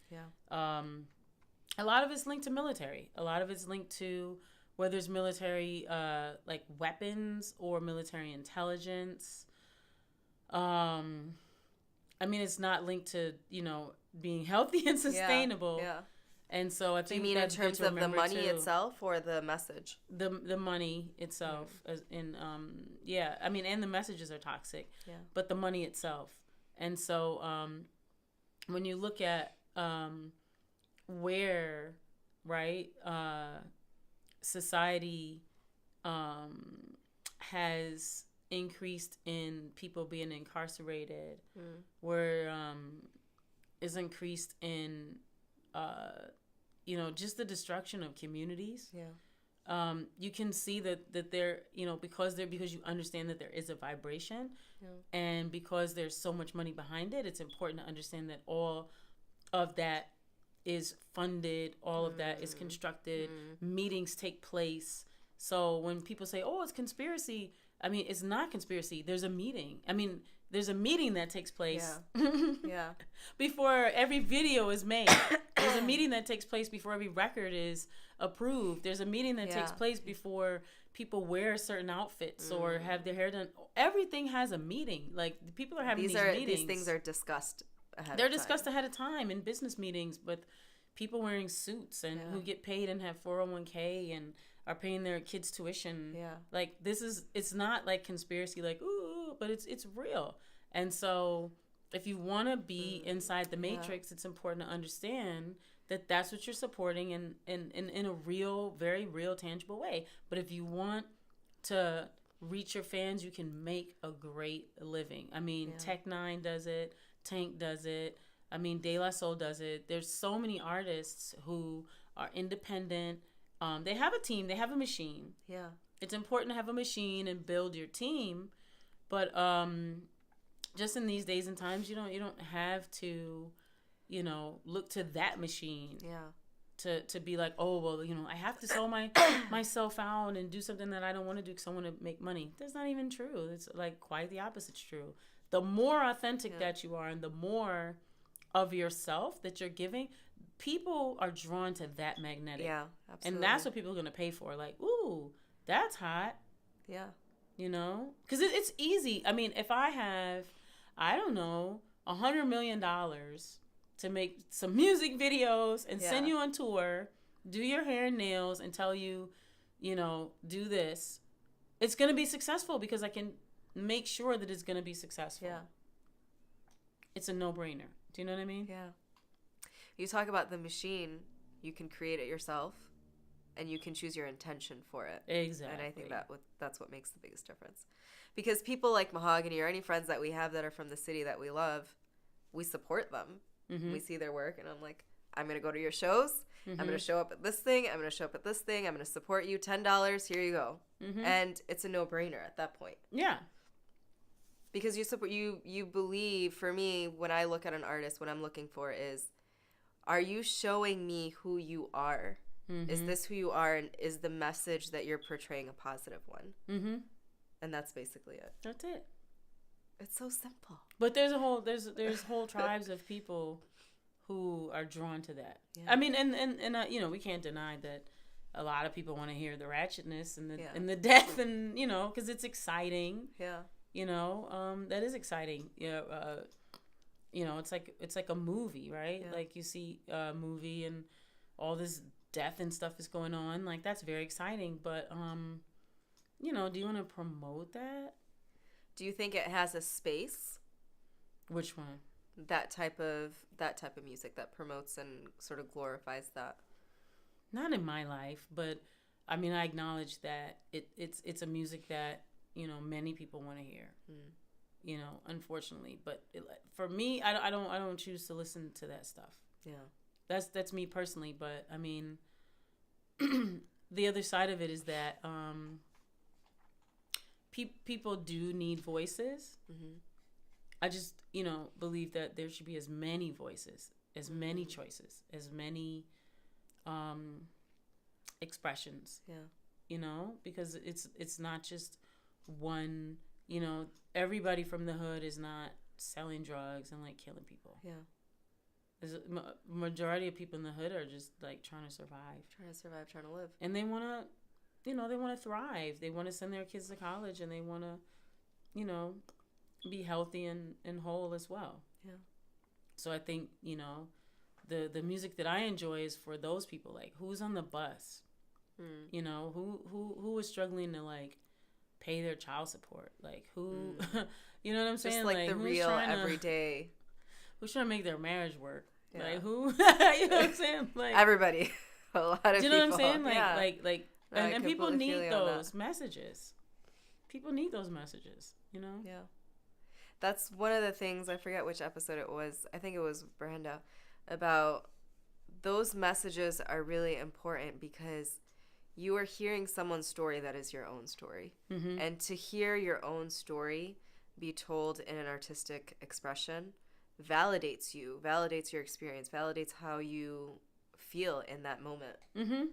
A lot of it's linked to military. A lot of it's linked to whether it's military, like weapons or military intelligence. I mean, it's not linked to, you know, being healthy and sustainable. Yeah. And so I think, do you mean in terms of the money itself or the message? The money itself, as in I mean, and the messages are toxic. Yeah. But the money itself, and so when you look at where society has increased in people being incarcerated, where is increased in you know, just the destruction of communities. Yeah. You can see that they're, you know, because you understand that there is a vibration, and because there's so much money behind it, it's important to understand that all of that is funded, all of that is constructed, meetings take place. So when people say, oh, it's conspiracy, I mean, it's not conspiracy. There's a meeting. I mean, there's a meeting that takes place before every video is made. There's a meeting that takes place before every record is approved. There's a meeting that takes place before people wear certain outfits or have their hair done. Everything has a meeting. Like, people are having these meetings. These things are discussed ahead of time. They're discussed ahead of time in business meetings with people wearing suits and who get paid and have 401k and are paying their kids tuition. Yeah. Like it's not like conspiracy, like, ooh, but it's real. And so if you want to be inside the matrix, it's important to understand that that's what you're supporting in a real, very real, tangible way. But if you want to reach your fans, you can make a great living. I mean, Tech9 does it. Tank does it. I mean, De La Soul does it. There's so many artists who are independent. They have a team. They have a machine. Yeah. It's important to have a machine and build your team. But just in these days and times, you don't have to, look to that machine. Yeah. To be like, oh, well, I have to sell myself out and do something that I don't want to do because I want to make money. That's not even true. It's like quite the opposite's true. The more authentic that you are and the more of yourself that you're giving, people are drawn to that magnetic. Yeah, absolutely. And that's what people are going to pay for. Like, ooh, that's hot. Yeah. Because it's easy. I mean, if I have, I don't know, $100 million to make some music videos and send you on tour, do your hair and nails and tell you, do this, it's going to be successful because I can make sure that it's going to be successful. Yeah. It's a no-brainer. Do you know what I mean? Yeah. You talk about the machine, you can create it yourself and you can choose your intention for it. Exactly. And I think that's what makes the biggest difference. Because people like Mahogany or any friends that we have that are from the city that we love, we support them. Mm-hmm. We see their work and I'm like, I'm going to go to your shows. Mm-hmm. I'm going to show up at this thing. I'm going to show up at this thing. I'm going to support you. $10. Here you go. Mm-hmm. And it's a no-brainer at that point. Yeah. Because you believe, for me, when I look at an artist, what I'm looking for is, are you showing me who you are? Mm-hmm. Is this who you are? And is the message that you're portraying a positive one? Mm-hmm. And that's basically it. That's it. It's so simple. But there's whole tribes of people who are drawn to that. Yeah. I mean, and we can't deny that a lot of people want to hear the ratchetness and the death and, because it's exciting. Yeah. That is exciting. It's like a movie, right? Yeah. Like you see a movie and all this death and stuff is going on. Like that's very exciting. But, do you want to promote that? Do you think it has a space? Which one? That type of music that promotes and sort of glorifies that. Not in my life, but I mean, I acknowledge that it's a music that many people want to hear. Unfortunately, but for me, I don't choose to listen to that stuff. Yeah, that's me personally. But I mean, the other side of it is that people do need voices. Mm-hmm. I just believe that there should be as many voices, as many choices, as many expressions. Yeah, because it's not just one. Everybody from the hood is not selling drugs and like killing people. Yeah. There's a majority of people in the hood are just like trying to survive, trying to live. And they want to, they want to thrive. They want to send their kids to college and they want to, be healthy and whole as well. Yeah. So I think, the music that I enjoy is for those people, like who's on the bus, who is struggling to like pay their child support, like who, you know what I'm saying? Just like the real everyday. Who's trying to make their marriage work? Yeah. Like who? You know what I'm saying? Like everybody, a lot of people. Do you know what I'm saying? Like, and people need those messages. People need those messages. Yeah. That's one of the things, I forget which episode it was. I think it was Brenda, about those messages are really important because you are hearing someone's story that is your own story. Mm-hmm. And to hear your own story be told in an artistic expression validates you, validates your experience, validates how you feel in that moment. Mm-hmm.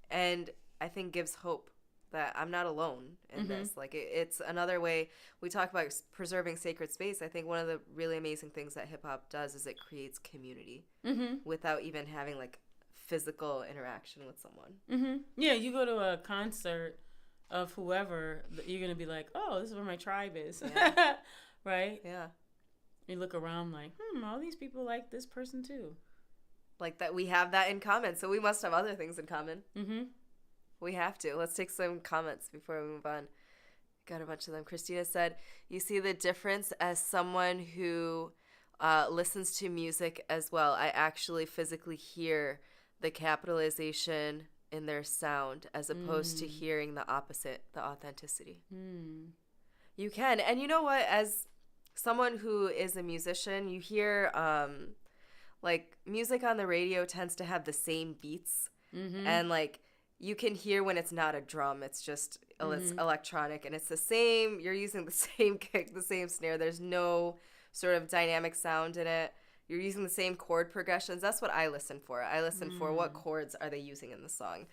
And I think gives hope that I'm not alone in this. Like it's another way. We talk about preserving sacred space. I think one of the really amazing things that hip hop does is it creates community without even having like physical interaction with someone. Mm-hmm. Yeah, you go to a concert of whoever, you're gonna be like, oh, this is where my tribe is. Yeah. Right? Yeah. You look around like, all these people like this person too. Like that, we have that in common, so we must have other things in common. Mm-hmm. We have to. Let's take some comments before we move on. Got a bunch of them. Christina said, you see the difference as someone who listens to music as well. I actually physically hear the capitalization in their sound as opposed to hearing the opposite, the authenticity. You can. And you know what? As someone who is a musician, you hear like music on the radio tends to have the same beats. And like you can hear when it's not a drum, it's just it's electronic, and it's the same. You're using the same kick, the same snare. There's no sort of dynamic sound in it. You're using the same chord progressions. That's what I listen for. I listen for what chords are they using in the song.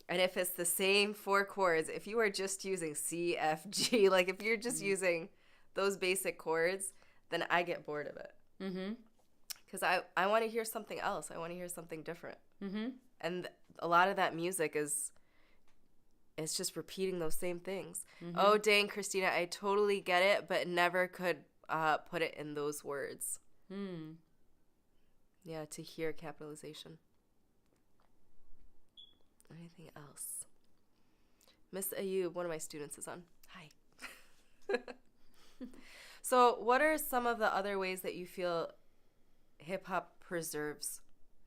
And if it's the same 4 chords, if you are just using C, F, G, like if you're just using those basic chords, then I get bored of it. Because I want to hear something else. I want to hear something different. And a lot of that music is just repeating those same things. Oh, dang, Christina, I totally get it, but never could put it in those words. Yeah, to hear capitalization. Anything else? Miss Ayub, one of my students, is on. Hi. So what are some of the other ways that you feel hip-hop preserves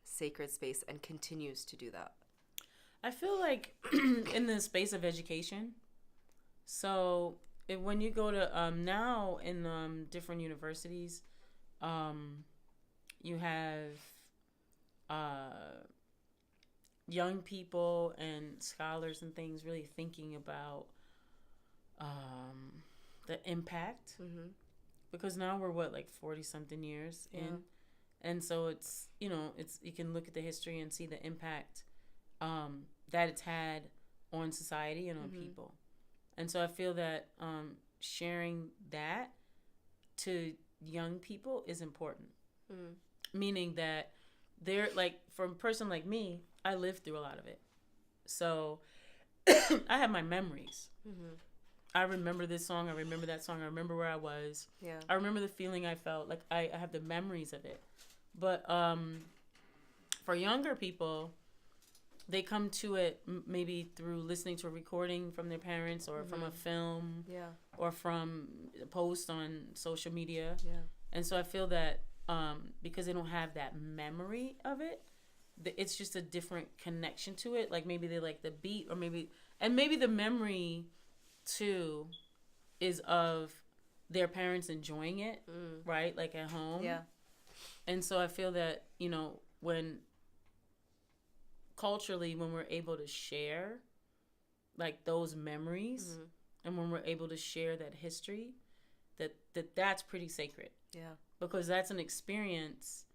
sacred space and continues to do that? I feel like in the space of education. So when you go to now in different universities, you have young people and scholars and things really thinking about the impact. Because now we're like 40 something years in. And so it's, you can look at the history and see the impact that it's had on society and on people. And so I feel that sharing that to young people is important. Meaning that they're like, for a person like me, I lived through a lot of it. So I have my memories. I remember this song. I remember that song. I remember where I was. Yeah. I remember the feeling I felt. Like I have the memories of it. But for younger people, they come to it maybe through listening to a recording from their parents or from a film or from a post on social media. And so I feel that because they don't have that memory of it, it's just a different connection to it. Like maybe they like the beat or maybe the memory too is of their parents enjoying it, right? Like at home. Yeah. And so I feel that, when culturally, when we're able to share like those memories and when we're able to share that history, that's pretty sacred. Yeah. Because that's an experience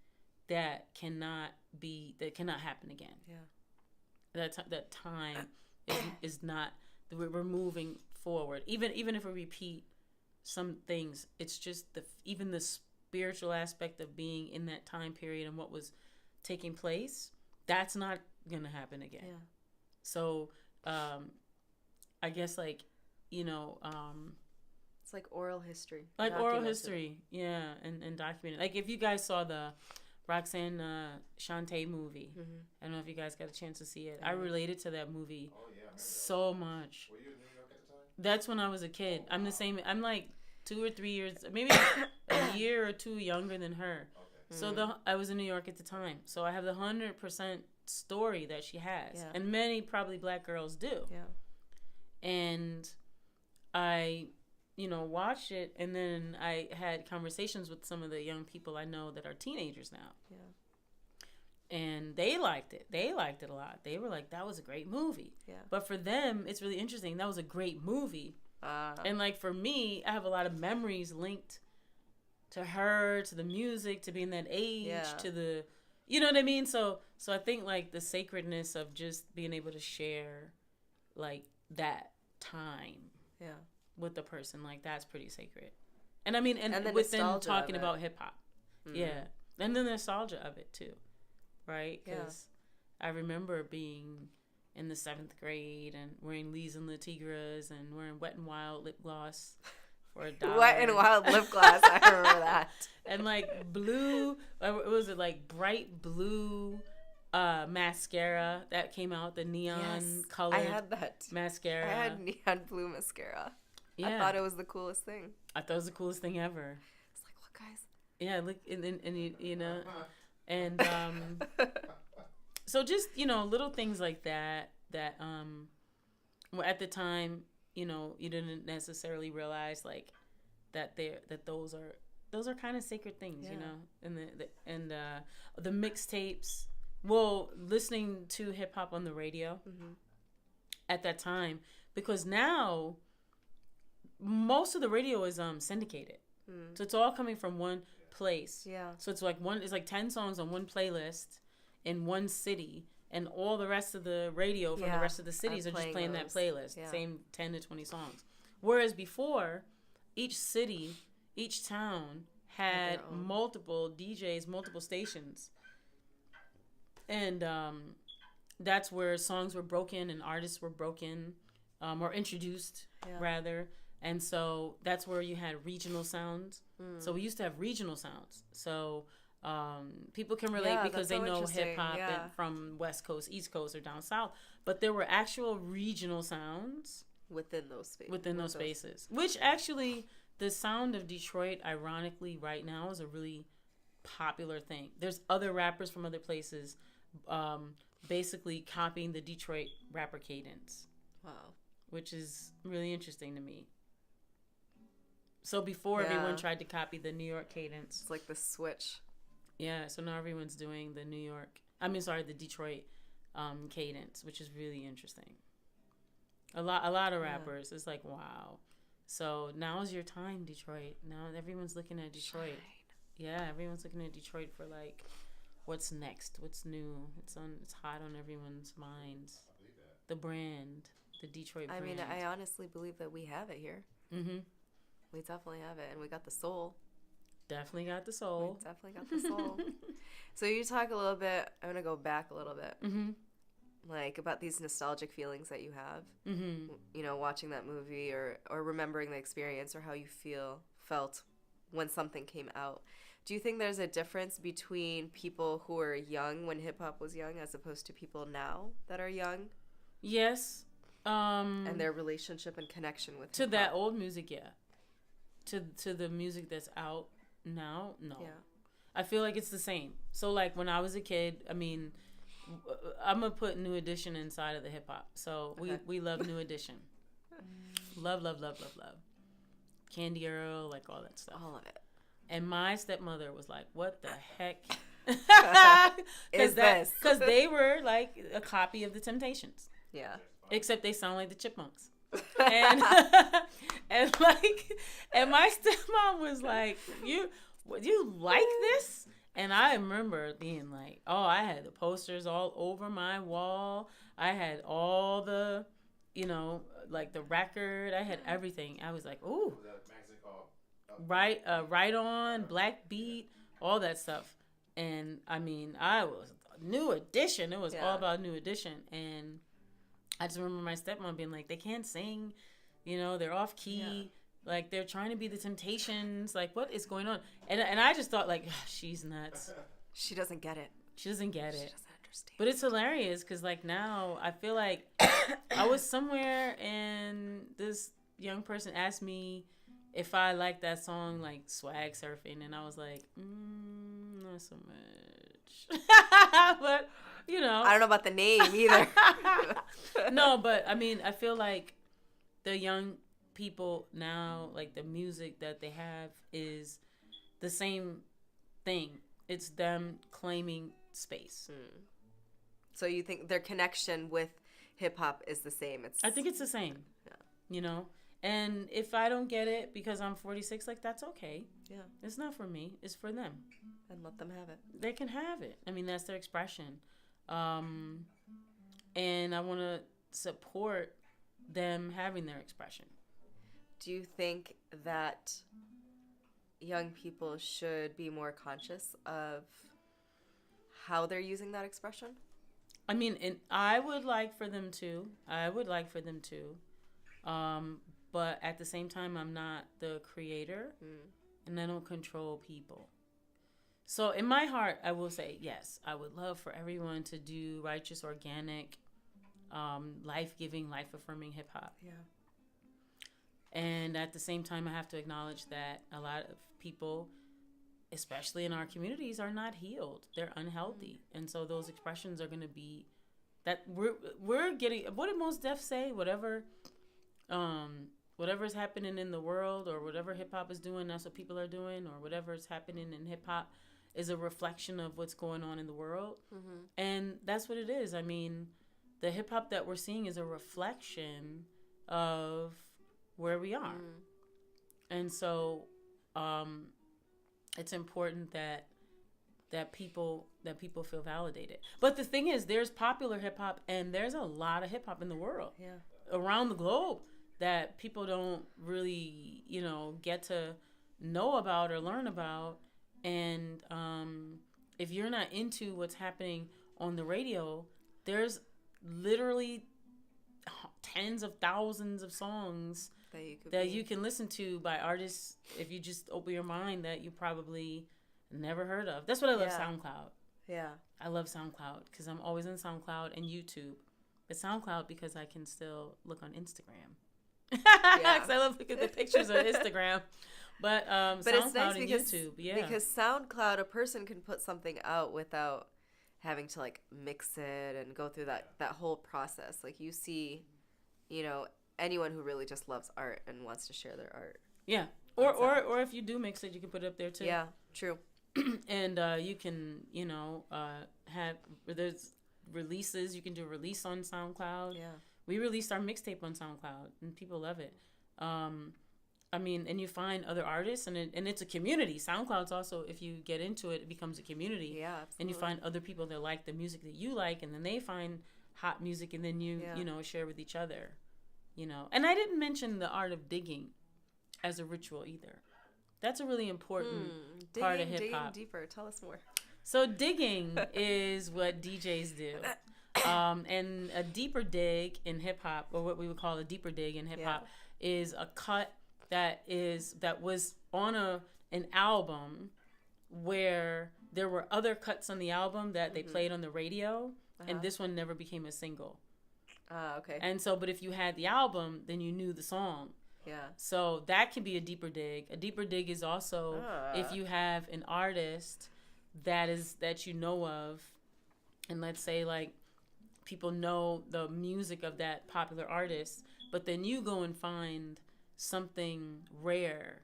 that cannot happen again. Yeah. That time is not, we're moving forward. Even if we repeat some things, it's just even the spiritual aspect of being in that time period and what was taking place, that's not gonna happen again. Yeah. So I guess it's like oral history. Like oral history, yeah, and documented. Like if you guys saw the Roxanne Shante movie, I don't know if you guys got a chance to see it. I related to that movie so much. Were you in New York at the time? That's when I was a kid. Oh, wow. I'm the same. I'm like 2 or 3 years, maybe a year or two younger than her. Okay. So I was in New York at the time. So I have the 100% story that she has, and many probably black girls do. Yeah. And I, watched it, and then I had conversations with some of the young people I know that are teenagers now. Yeah. And they liked it. They liked it a lot. They were like, that was a great movie. Yeah. But for them, it's really interesting. That was a great movie. And like for me, I have a lot of memories linked to her, to the music, to being that age, to the, you know what I mean? So I think like the sacredness of just being able to share like that time with the person, like that's pretty sacred. And I mean, and with them talking about hip hop. Yeah. And the nostalgia of it too. Right? Because I remember being in the 7th grade and wearing Lee's and Latigras and wearing Wet n Wild lip gloss for $1. Wet n Wild lip gloss, I remember that. And like blue, what was it, like bright blue mascara that came out, the neon colored. I had that mascara. I had neon blue mascara. Yeah. I thought it was the coolest thing. I thought it was the coolest thing ever. It's like, look, guys. Yeah, look, and you know, and so just, you know, little things like that well, at the time, you know, you didn't necessarily realize like that those are kind of sacred things, you know, and the mixtapes. Well, listening to hip hop on the radio at that time, because now most of the radio is syndicated, so it's all coming from one place. Yeah. So it's like 10 songs on one playlist in one city, and all the rest of the radio from the rest of the cities are just playing that playlist, same 10 to 20 songs. Whereas before, each city, each town had multiple DJs, multiple stations. And that's where songs were broken and artists were broken, or introduced, rather. And so that's where you had regional sounds. So we used to have regional sounds. So people can relate because they know hip-hop from West Coast, East Coast, or down South. But there were actual regional sounds within those spaces. Within those spaces. Which actually, the sound of Detroit, ironically, right now is a really popular thing. There's other rappers from other places basically copying the Detroit rapper cadence. Wow. Which is really interesting to me. So before, everyone tried to copy the New York cadence. It's like the switch. Yeah, so now everyone's doing the Detroit cadence, which is really interesting. A lot of rappers. It's like, wow. So now's your time, Detroit. Now everyone's looking at Detroit. Shine. Yeah, everyone's looking at Detroit for like, what's next? What's new? It's hot on everyone's minds. I believe that. The brand, the Detroit brand. I mean, I honestly believe that we have it here. Mm-hmm. We definitely have it, and we got the soul. Definitely got the soul. We definitely got the soul. So you talk a little bit. I'm gonna go back a little bit. Mm-hmm. Like about these nostalgic feelings that you have. Mm-hmm. You know, watching that movie or remembering the experience or how you felt when something came out. Do you think there's a difference between people who were young when hip-hop was young as opposed to people now that are young? Yes. And their relationship and connection with to hip-hop. That old music, yeah. To the music that's out now, no. Yeah. I feel like it's the same. So, like, when I was a kid, I mean, I'm going to put New Edition inside of the hip-hop. So, we love New Edition. Love. Candy Earl, like, all that stuff. All of it. And my stepmother was like, what the heck is this? Because they were like a copy of the Temptations. Yeah. Except they sound like the Chipmunks. and my stepmom was like, you like this? And I remember being like, oh, I had the posters all over my wall. I had all the, you know, like the record. I had everything. I was like, ooh. Right on, Black Beat, all that stuff. And I mean, I was New Edition. It was all about New Edition. And I just remember my stepmom being like, they can't sing, you know, they're off key. Yeah. Like, they're trying to be the Temptations. Like, what is going on? And I just thought, like, she's nuts. She doesn't get it. She doesn't get it. She doesn't understand. But it's hilarious because, like, now I feel like I was somewhere and this young person asked me if I like that song, like Swag Surfing, and I was like, not so much. But, you know. I don't know about the name either. No, but, I mean, I feel like the young people now, like, the music that they have is the same thing. It's them claiming space. So you think their connection with hip-hop is the same? I think it's the same. Yeah. You know? And if I don't get it because I'm 46, like, that's okay. Yeah. It's not for me. It's for them. And let them have it. They can have it. I mean, that's their expression. And I want to support them having their expression. Do you think that young people should be more conscious of how they're using that expression? I mean, I would like for them to. But at the same time, I'm not the creator, and I don't control people. So in my heart, I will say, yes, I would love for everyone to do righteous, organic, life-giving, life-affirming hip-hop. Yeah. And at the same time, I have to acknowledge that a lot of people, especially in our communities, are not healed. They're unhealthy. And so those expressions are going to be that we're getting, what did Mos Def say? Whatever's happening in the world, or whatever hip-hop is doing, that's what people are doing, or whatever's happening in hip-hop is a reflection of what's going on in the world. Mm-hmm. And that's what it is. I mean, the hip-hop that we're seeing is a reflection of where we are. And so it's important that people feel validated. But the thing is, there's popular hip-hop, and there's a lot of hip-hop in the world, around the globe, that people don't really, get to know about or learn about. And if you're not into what's happening on the radio, there's literally tens of thousands of songs that you can listen to by artists, if you just open your mind, that you probably never heard of. That's what I love SoundCloud. Yeah. I love SoundCloud because I'm always on SoundCloud and YouTube. But SoundCloud because I can still look on Instagram. Because I love looking at the pictures on Instagram. But SoundCloud it's nice and because, YouTube, because SoundCloud, a person can put something out without having to like mix it and go through that whole process. Like you see, anyone who really just loves art and wants to share their art. Yeah. Or if you do mix it, you can put it up there too. Yeah, true. And you can, have, there's releases. You can do a release on SoundCloud. Yeah. We released our mixtape on SoundCloud, and people love it. And you find other artists, and it's a community. SoundCloud's also, if you get into it, it becomes a community. Yeah, absolutely. And you find other people that like the music that you like, and then they find hot music, and then you share with each other. And I didn't mention the art of digging as a ritual either. That's a really important part of hip hop. Digging deeper. Tell us more. So digging is what DJs do. And a deeper dig in hip hop, or what we would call a deeper dig in hip hop, is a cut that was on an album where there were other cuts on the album that they played on the radio, and this one never became a single. Okay. And so, but if you had the album, then you knew the song. Yeah. So that can be a deeper dig. A deeper dig is also if you have an artist that you know of, and let's say like people know the music of that popular artist, but then you go and find something rare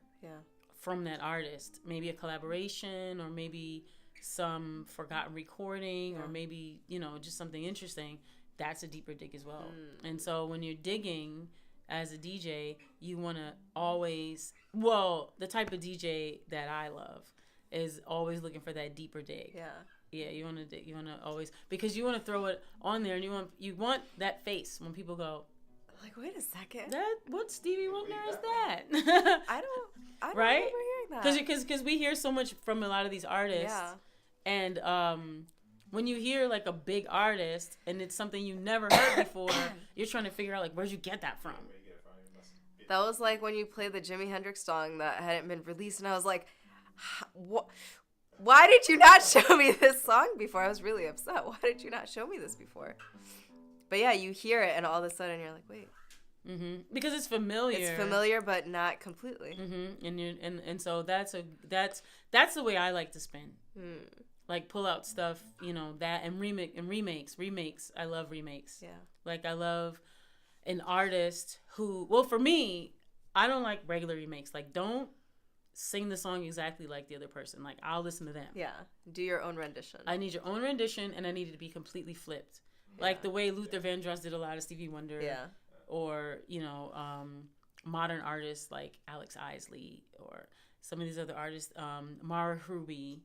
from that artist, maybe a collaboration, or maybe some forgotten recording, or maybe just something interesting. That's a deeper dig as well. And so when you're digging as a DJ, you want to always, the type of DJ that I love is always looking for that deeper dig. Yeah, you want to always, because you want to throw it on there, and you want that face when people go, like, wait a second, what Stevie Wonder is that? I don't right? remember hearing that. Because we hear so much from a lot of these artists, and when you hear like a big artist and it's something you never heard before, you're trying to figure out like, where'd you get that from? That was like when you played the Jimi Hendrix song that hadn't been released, and I was like, why did you not show me this song before? I was really upset. Why did you not show me this before? But yeah, you hear it, and all of a sudden you're like, wait. Mm-hmm. Because it's familiar. It's familiar, but not completely. Mm-hmm. And so that's the way I like to spin. Like pull out stuff, that and remakes. I love remakes. Yeah. Like I love an artist who, well, for me, I don't like regular remakes. Like don't sing the song exactly like the other person. Like I'll listen to them. Yeah. Do your own rendition. I need your own rendition, and I need it to be completely flipped. Yeah. Like the way Luther Vandross did a lot of Stevie Wonder. Yeah. Or, modern artists like Alex Isley, or some of these other artists, Mara Ruby.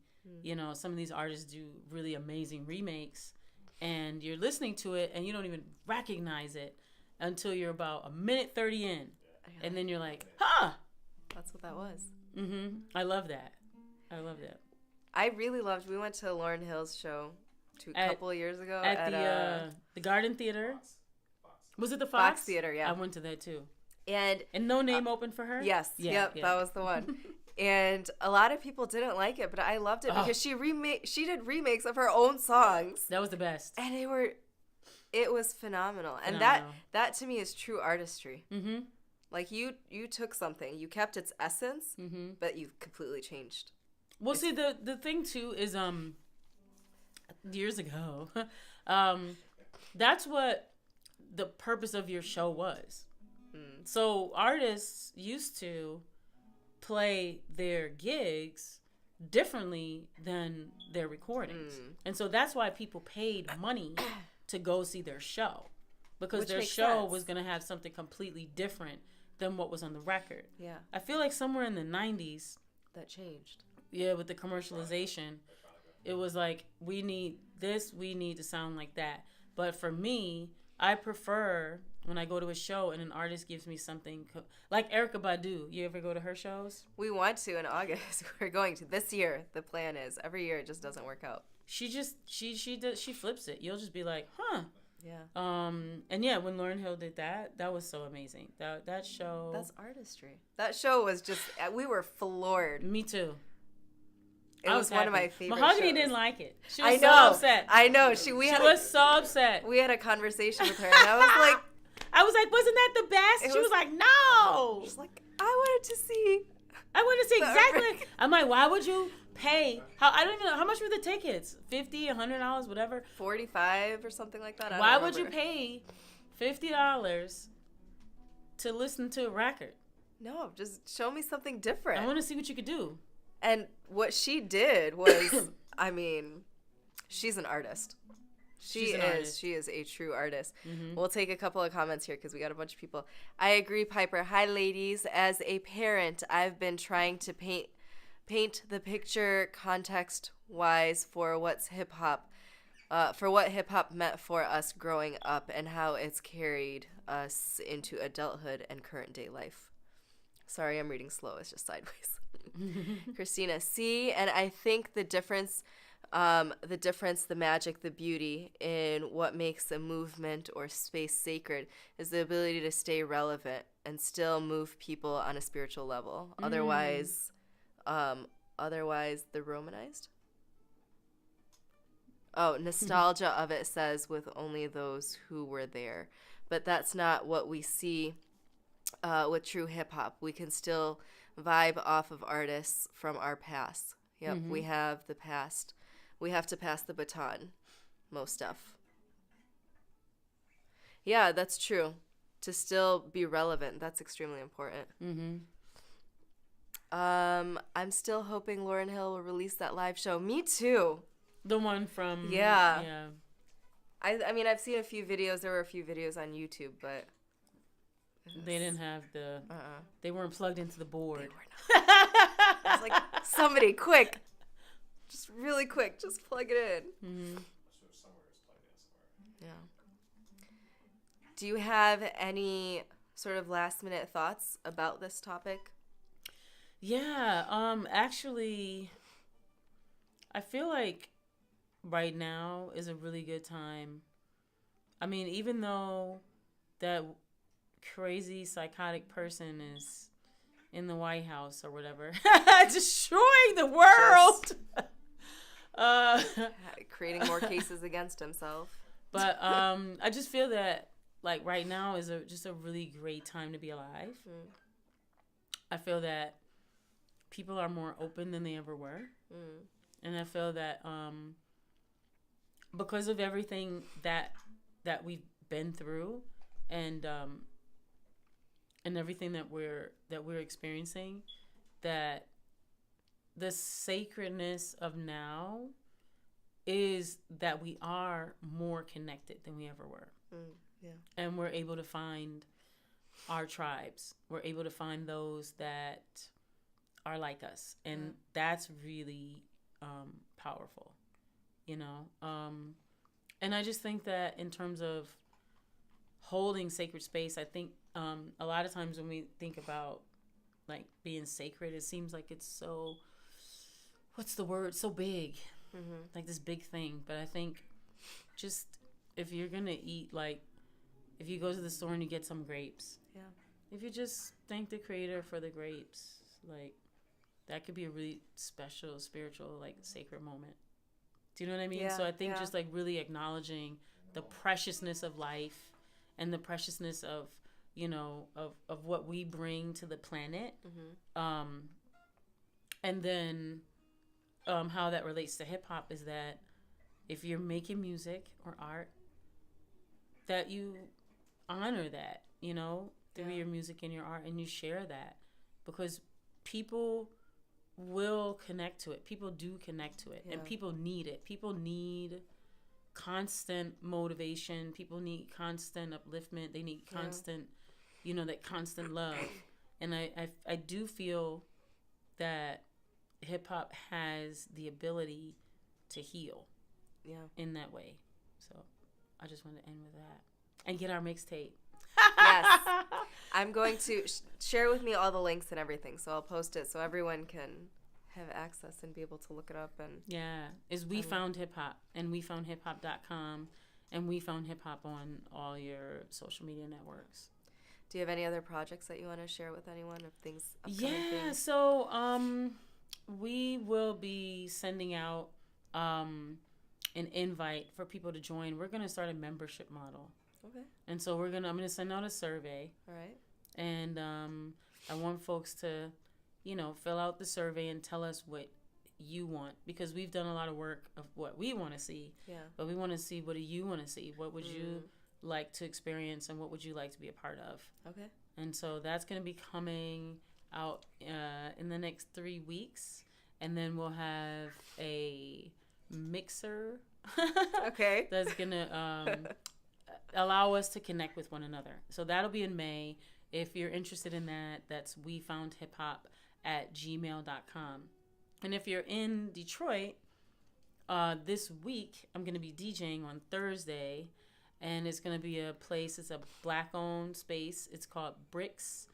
Some of these artists do really amazing remakes, and you're listening to it and you don't even recognize it until you're about a minute 30 in, and then you're like, that's what that was. I love that. I really loved, we went to Lauryn Hill's show a couple of years ago at the Garden Theater. Was it the Fox Theater? Yeah, I went to that too. And No Name opened for her. Yes. Yep. That was the one. And a lot of people didn't like it, but I loved it because she did remakes of her own songs. That was the best. And it was phenomenal. And that to me is true artistry. Mm-hmm. Like you took something, you kept its essence, but you completely changed. Well, see, the thing too is years ago, that's what the purpose of your show was. So artists used to play their gigs differently than their recordings. And so that's why people paid money to go see their show, because Which their show sense. Was going to have something completely different than what was on the record. Yeah. I feel like somewhere in the 90s that changed. Yeah, with the commercialization, it was like, we need this, we need to sound like that. But for me, I prefer when I go to a show and an artist gives me something like Erykah Badu. You ever go to her shows? We want to in August. We're going to this year. The plan is every year it just doesn't work out. She flips it. You'll just be like, huh. Yeah. And yeah, when Lauryn Hill did that was so amazing. That show. That's artistry. That show was just, we were floored. Me too. It was one of my favorite Mahogany shows. Didn't like it. She was so upset. I know. She was so upset. We had a conversation with her, and I was like, wasn't that the best? She was like, no. She's like, I wanted to see exactly. I'm like, why would you pay? I don't even know. How much were the tickets? $50, $100, whatever? $45 or something like that. Why would you pay $50 to listen to a record? No, just show me something different. I want to see what you could do. And what she did was, I mean, she's an artist. She is a true artist. Mm-hmm. We'll take a couple of comments here because we got a bunch of people. I agree, Piper. Hi, ladies. As a parent, I've been trying to paint the picture context-wise for what's hip-hop, for what hip-hop meant for us growing up and how it's carried us into adulthood and current-day life. Sorry, I'm reading slow. It's just sideways. Christina, see, and I think the difference, the magic, the beauty in what makes a movement or space sacred is the ability to stay relevant and still move people on a spiritual level. Otherwise, they're Romanized. Oh, nostalgia of it says with only those who were there. But that's not what we see with true hip-hop. We can still vibe off of artists from our past. Yep, we have the past. We have to pass the baton, most stuff. Yeah, that's true. To still be relevant, that's extremely important. I'm still hoping Lauryn Hill will release that live show. Me too. The one from... Yeah. I mean, I've seen a few videos. There were a few videos on YouTube, but... They didn't have the... They weren't plugged into the board. They were not. I was like, somebody, quick. Just really quick. Just plug it in. Yeah. Do you have any sort of last-minute thoughts about this topic? Yeah. Actually, I feel like right now is a really good time. I mean, even though that crazy psychotic person is in the White House or whatever, destroying the world, creating more cases against himself. But I just feel that like right now is just a really great time to be alive. I feel that people are more open than they ever were, and I feel that because of everything that we've been through, and everything that we're experiencing, that the sacredness of now is that we are more connected than we ever were. Yeah. And we're able to find our tribes. We're able to find those that are like us. And that's really powerful, you know? And I just think that in terms of holding sacred space, I think a lot of times when we think about like being sacred, it seems like it's so, what's the word? So big, like this big thing. But I think just if you're going to eat, like if you go to the store and you get some grapes, if you just thank the creator for the grapes, like that could be a really special, spiritual, like sacred moment. Do you know what I mean? Yeah, So I think yeah. just like really acknowledging the preciousness of life and the preciousness of, of what we bring to the planet. And then how that relates to hip hop is that if you're making music or art, that you honor that, through your music and your art, and you share that, because people will connect to it. People do connect to it, and people need it. People need constant motivation. People need constant upliftment. They need constant, that constant love. And I do feel that hip hop has the ability to heal in that way. So I just want to end with that and get our mixtape. Yes. I'm going to share with me all the links and everything. So I'll post it so everyone can have access and be able to look it up. And is We Found Hip Hop, and wefoundhiphop.com, and We Found Hip Hop on all your social media networks. Do you have any other projects that you want to share with anyone of things? Things? So we will be sending out an invite for people to join. We're gonna start a membership model. Okay. And so I'm gonna send out a survey. All right. And I want folks to, fill out the survey and tell us what you want, because we've done a lot of work of what we want to see. Yeah. But we want to see, what do you want to see? What would you like to experience, and what would you like to be a part of? Okay. And so that's going to be coming out in the next 3 weeks, and then we'll have a mixer. Okay. That's going to allow us to connect with one another. So that'll be in May. If you're interested in that, that's wefoundhiphop@gmail.com. And if you're in Detroit, this week I'm going to be DJing on Thursday, and it's going to be a place, it's a Black-owned space. It's called Bricks,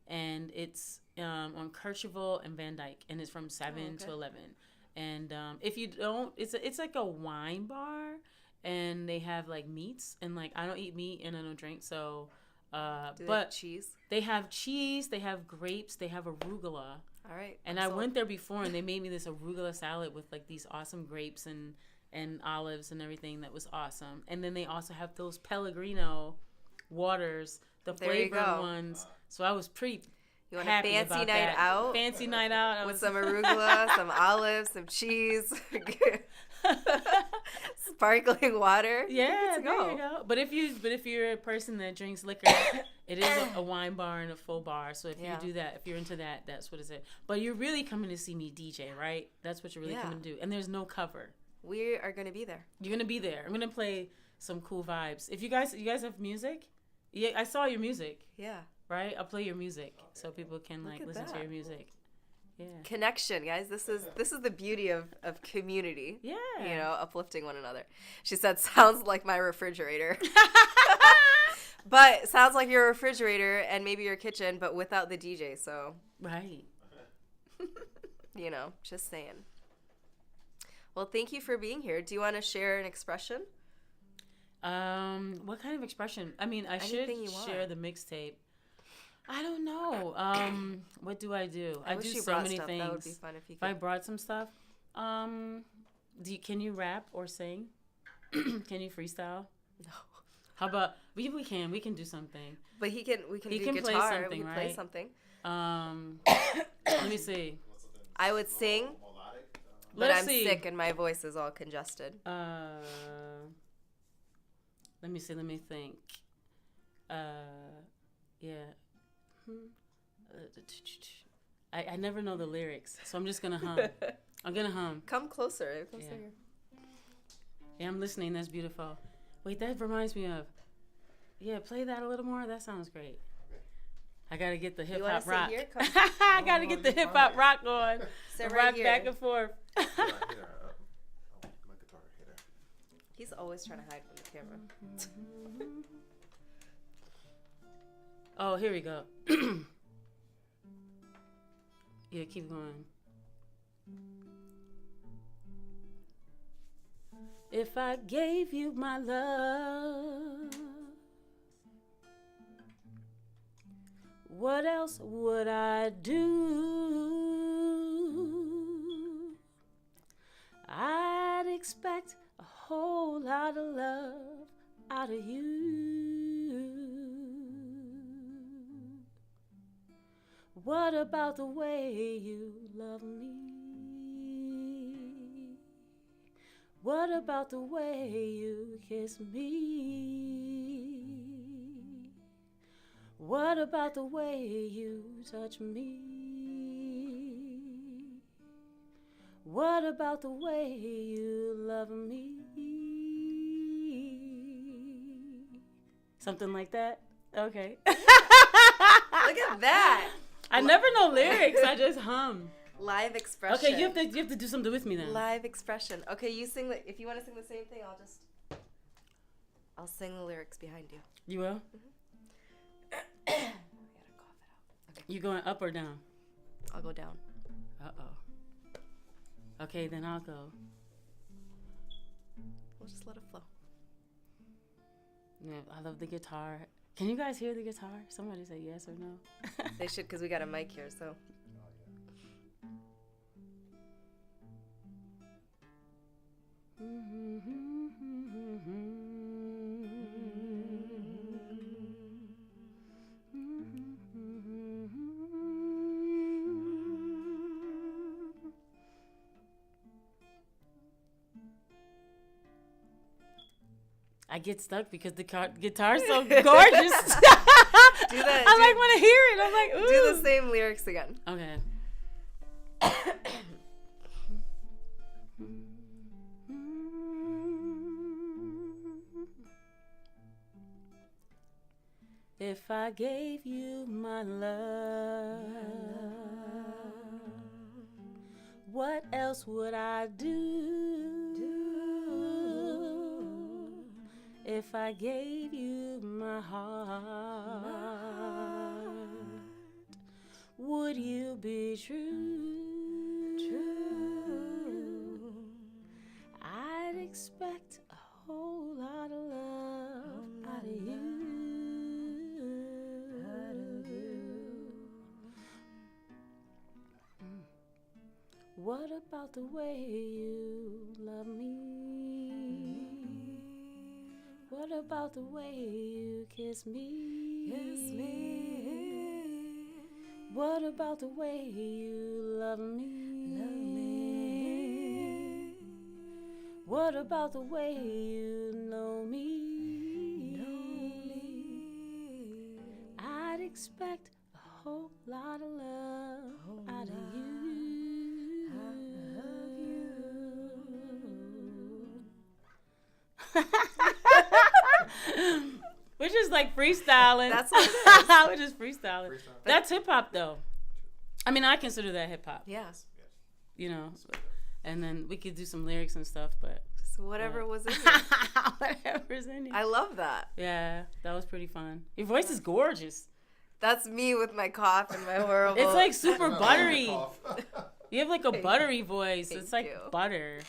and it's on Kercheval and Van Dyke, and it's from 7 to 11. And if you don't, it's like a wine bar, and they have like meats, and like I don't eat meat and I don't drink, so Do they but have cheese? They have cheese, they have grapes, they have arugula. All right. And I went there before, and they made me this arugula salad with like these awesome grapes and olives and everything that was awesome. And then they also have those Pellegrino waters, the flavored ones. So I was pretty You want happy a fancy about night that. out? Fancy night out. With some arugula, some olives, some cheese, sparkling water. Yeah, there you go. But if you're a person that drinks liquor, it is a wine bar and a full bar. So if you do that, if you're into that, that's what it's at. But you're really coming to see me DJ, right? That's what you're really coming to do. And there's no cover. We are gonna be there. You're gonna be there. I'm gonna play some cool vibes. If you guys have music, I saw your music. Yeah. Right? I'll play your music so people can like listen to your music. Yeah. Connection, guys. This is the beauty of community. Yeah. Uplifting one another. She said, sounds like my refrigerator. But sounds like your refrigerator and maybe your kitchen, but without the DJ, so. Right. Just saying. Well, thank you for being here. Do you want to share an expression? What kind of expression? I mean, I should share the mixtape. I don't know. What do? I do so many things. That would be fun if you could. If I brought some stuff. Can you rap or sing? Can you freestyle? No. How about we can do something. But we can do play guitar. something, we can right? play something. Let me see. I would sing, but I'm sick and my voice is all congested. Let me see. Let me think. Yeah. I never know the lyrics, so I'm just gonna hum. I'm gonna hum. Come closer. Yeah, I'm listening. That's beautiful. Wait, that reminds me of. Yeah, play that a little more. That sounds great. I gotta get the hip hop rock. I gotta get the hip hop rock on. Rock back and forth. My guitar hitter. He's always trying to hide from the camera. Oh, here we go. Yeah, keep going. If I gave you my love, what else would I do? lot of love out of you. What about the way you love me? What about the way you kiss me? What about the way you touch me? What about the way you love me? Something like that? Okay. Look at that. I never know lyrics. I just hum. Live expression. Okay, you have to do something with me then. Live expression. Okay, you sing if you want to sing the same thing, I'll sing the lyrics behind you. You will? I gotta cough it out. Okay. You going up or down? I'll go down. Uh-oh. Okay, then I'll go. We'll just let it flow. Yeah, I love the guitar. Can you guys hear the guitar? Somebody say yes or no. They should, because we got a mic here, so. I get stuck because the guitar's so gorgeous. Do that. I like want to hear it. I'm like, ooh. Do the same lyrics again. Okay. If I gave you my love, what else would I do? If I gave you my heart, would you be true? I'd expect a whole lot of love out of you. What about the way you love me? What about the way you kiss me? Kiss me. What about the way you love me? Love me. What about the way you know me? I'd expect a whole lot of love out of you. We're just like freestyling. That's what it is. We're just freestyling. That's hip hop, though. I mean, I consider that hip hop. Yeah. You know, and then we could do some lyrics and stuff, but So whatever was in you. whatever's in it. I love that. Yeah, that was pretty fun. Your voice is gorgeous. That's me with my cough and my horrible. It's like super buttery. You have like a buttery voice. Thank It's like you. butter.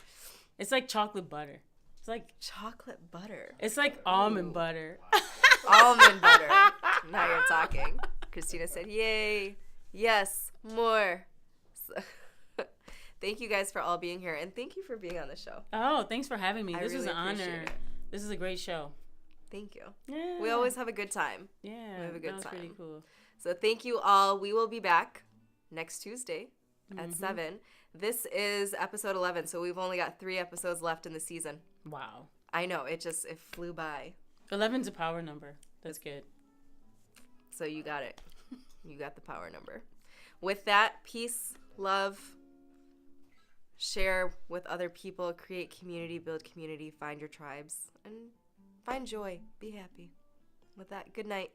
It's like chocolate butter. It's like chocolate butter. It's like almond butter. Almond butter. Now you're talking. Christina said, "Yay, yes, more." So, thank you guys for all being here, and thank you for being on the show. Oh, thanks for having me. I This was really an honor. appreciate it. This is a great show. Thank you. Yeah. We always have a good time. Yeah. We have a good that was time. pretty cool. So thank you all. We will be back next Tuesday at 7. This is episode 11, so we've only got 3 episodes left in the season. Wow. I know, it flew by. 11's a power number. That's good. So you got it. You got the power number. With that, peace, love, share with other people, create community, build community, find your tribes, and find joy. Be happy. With that, good night.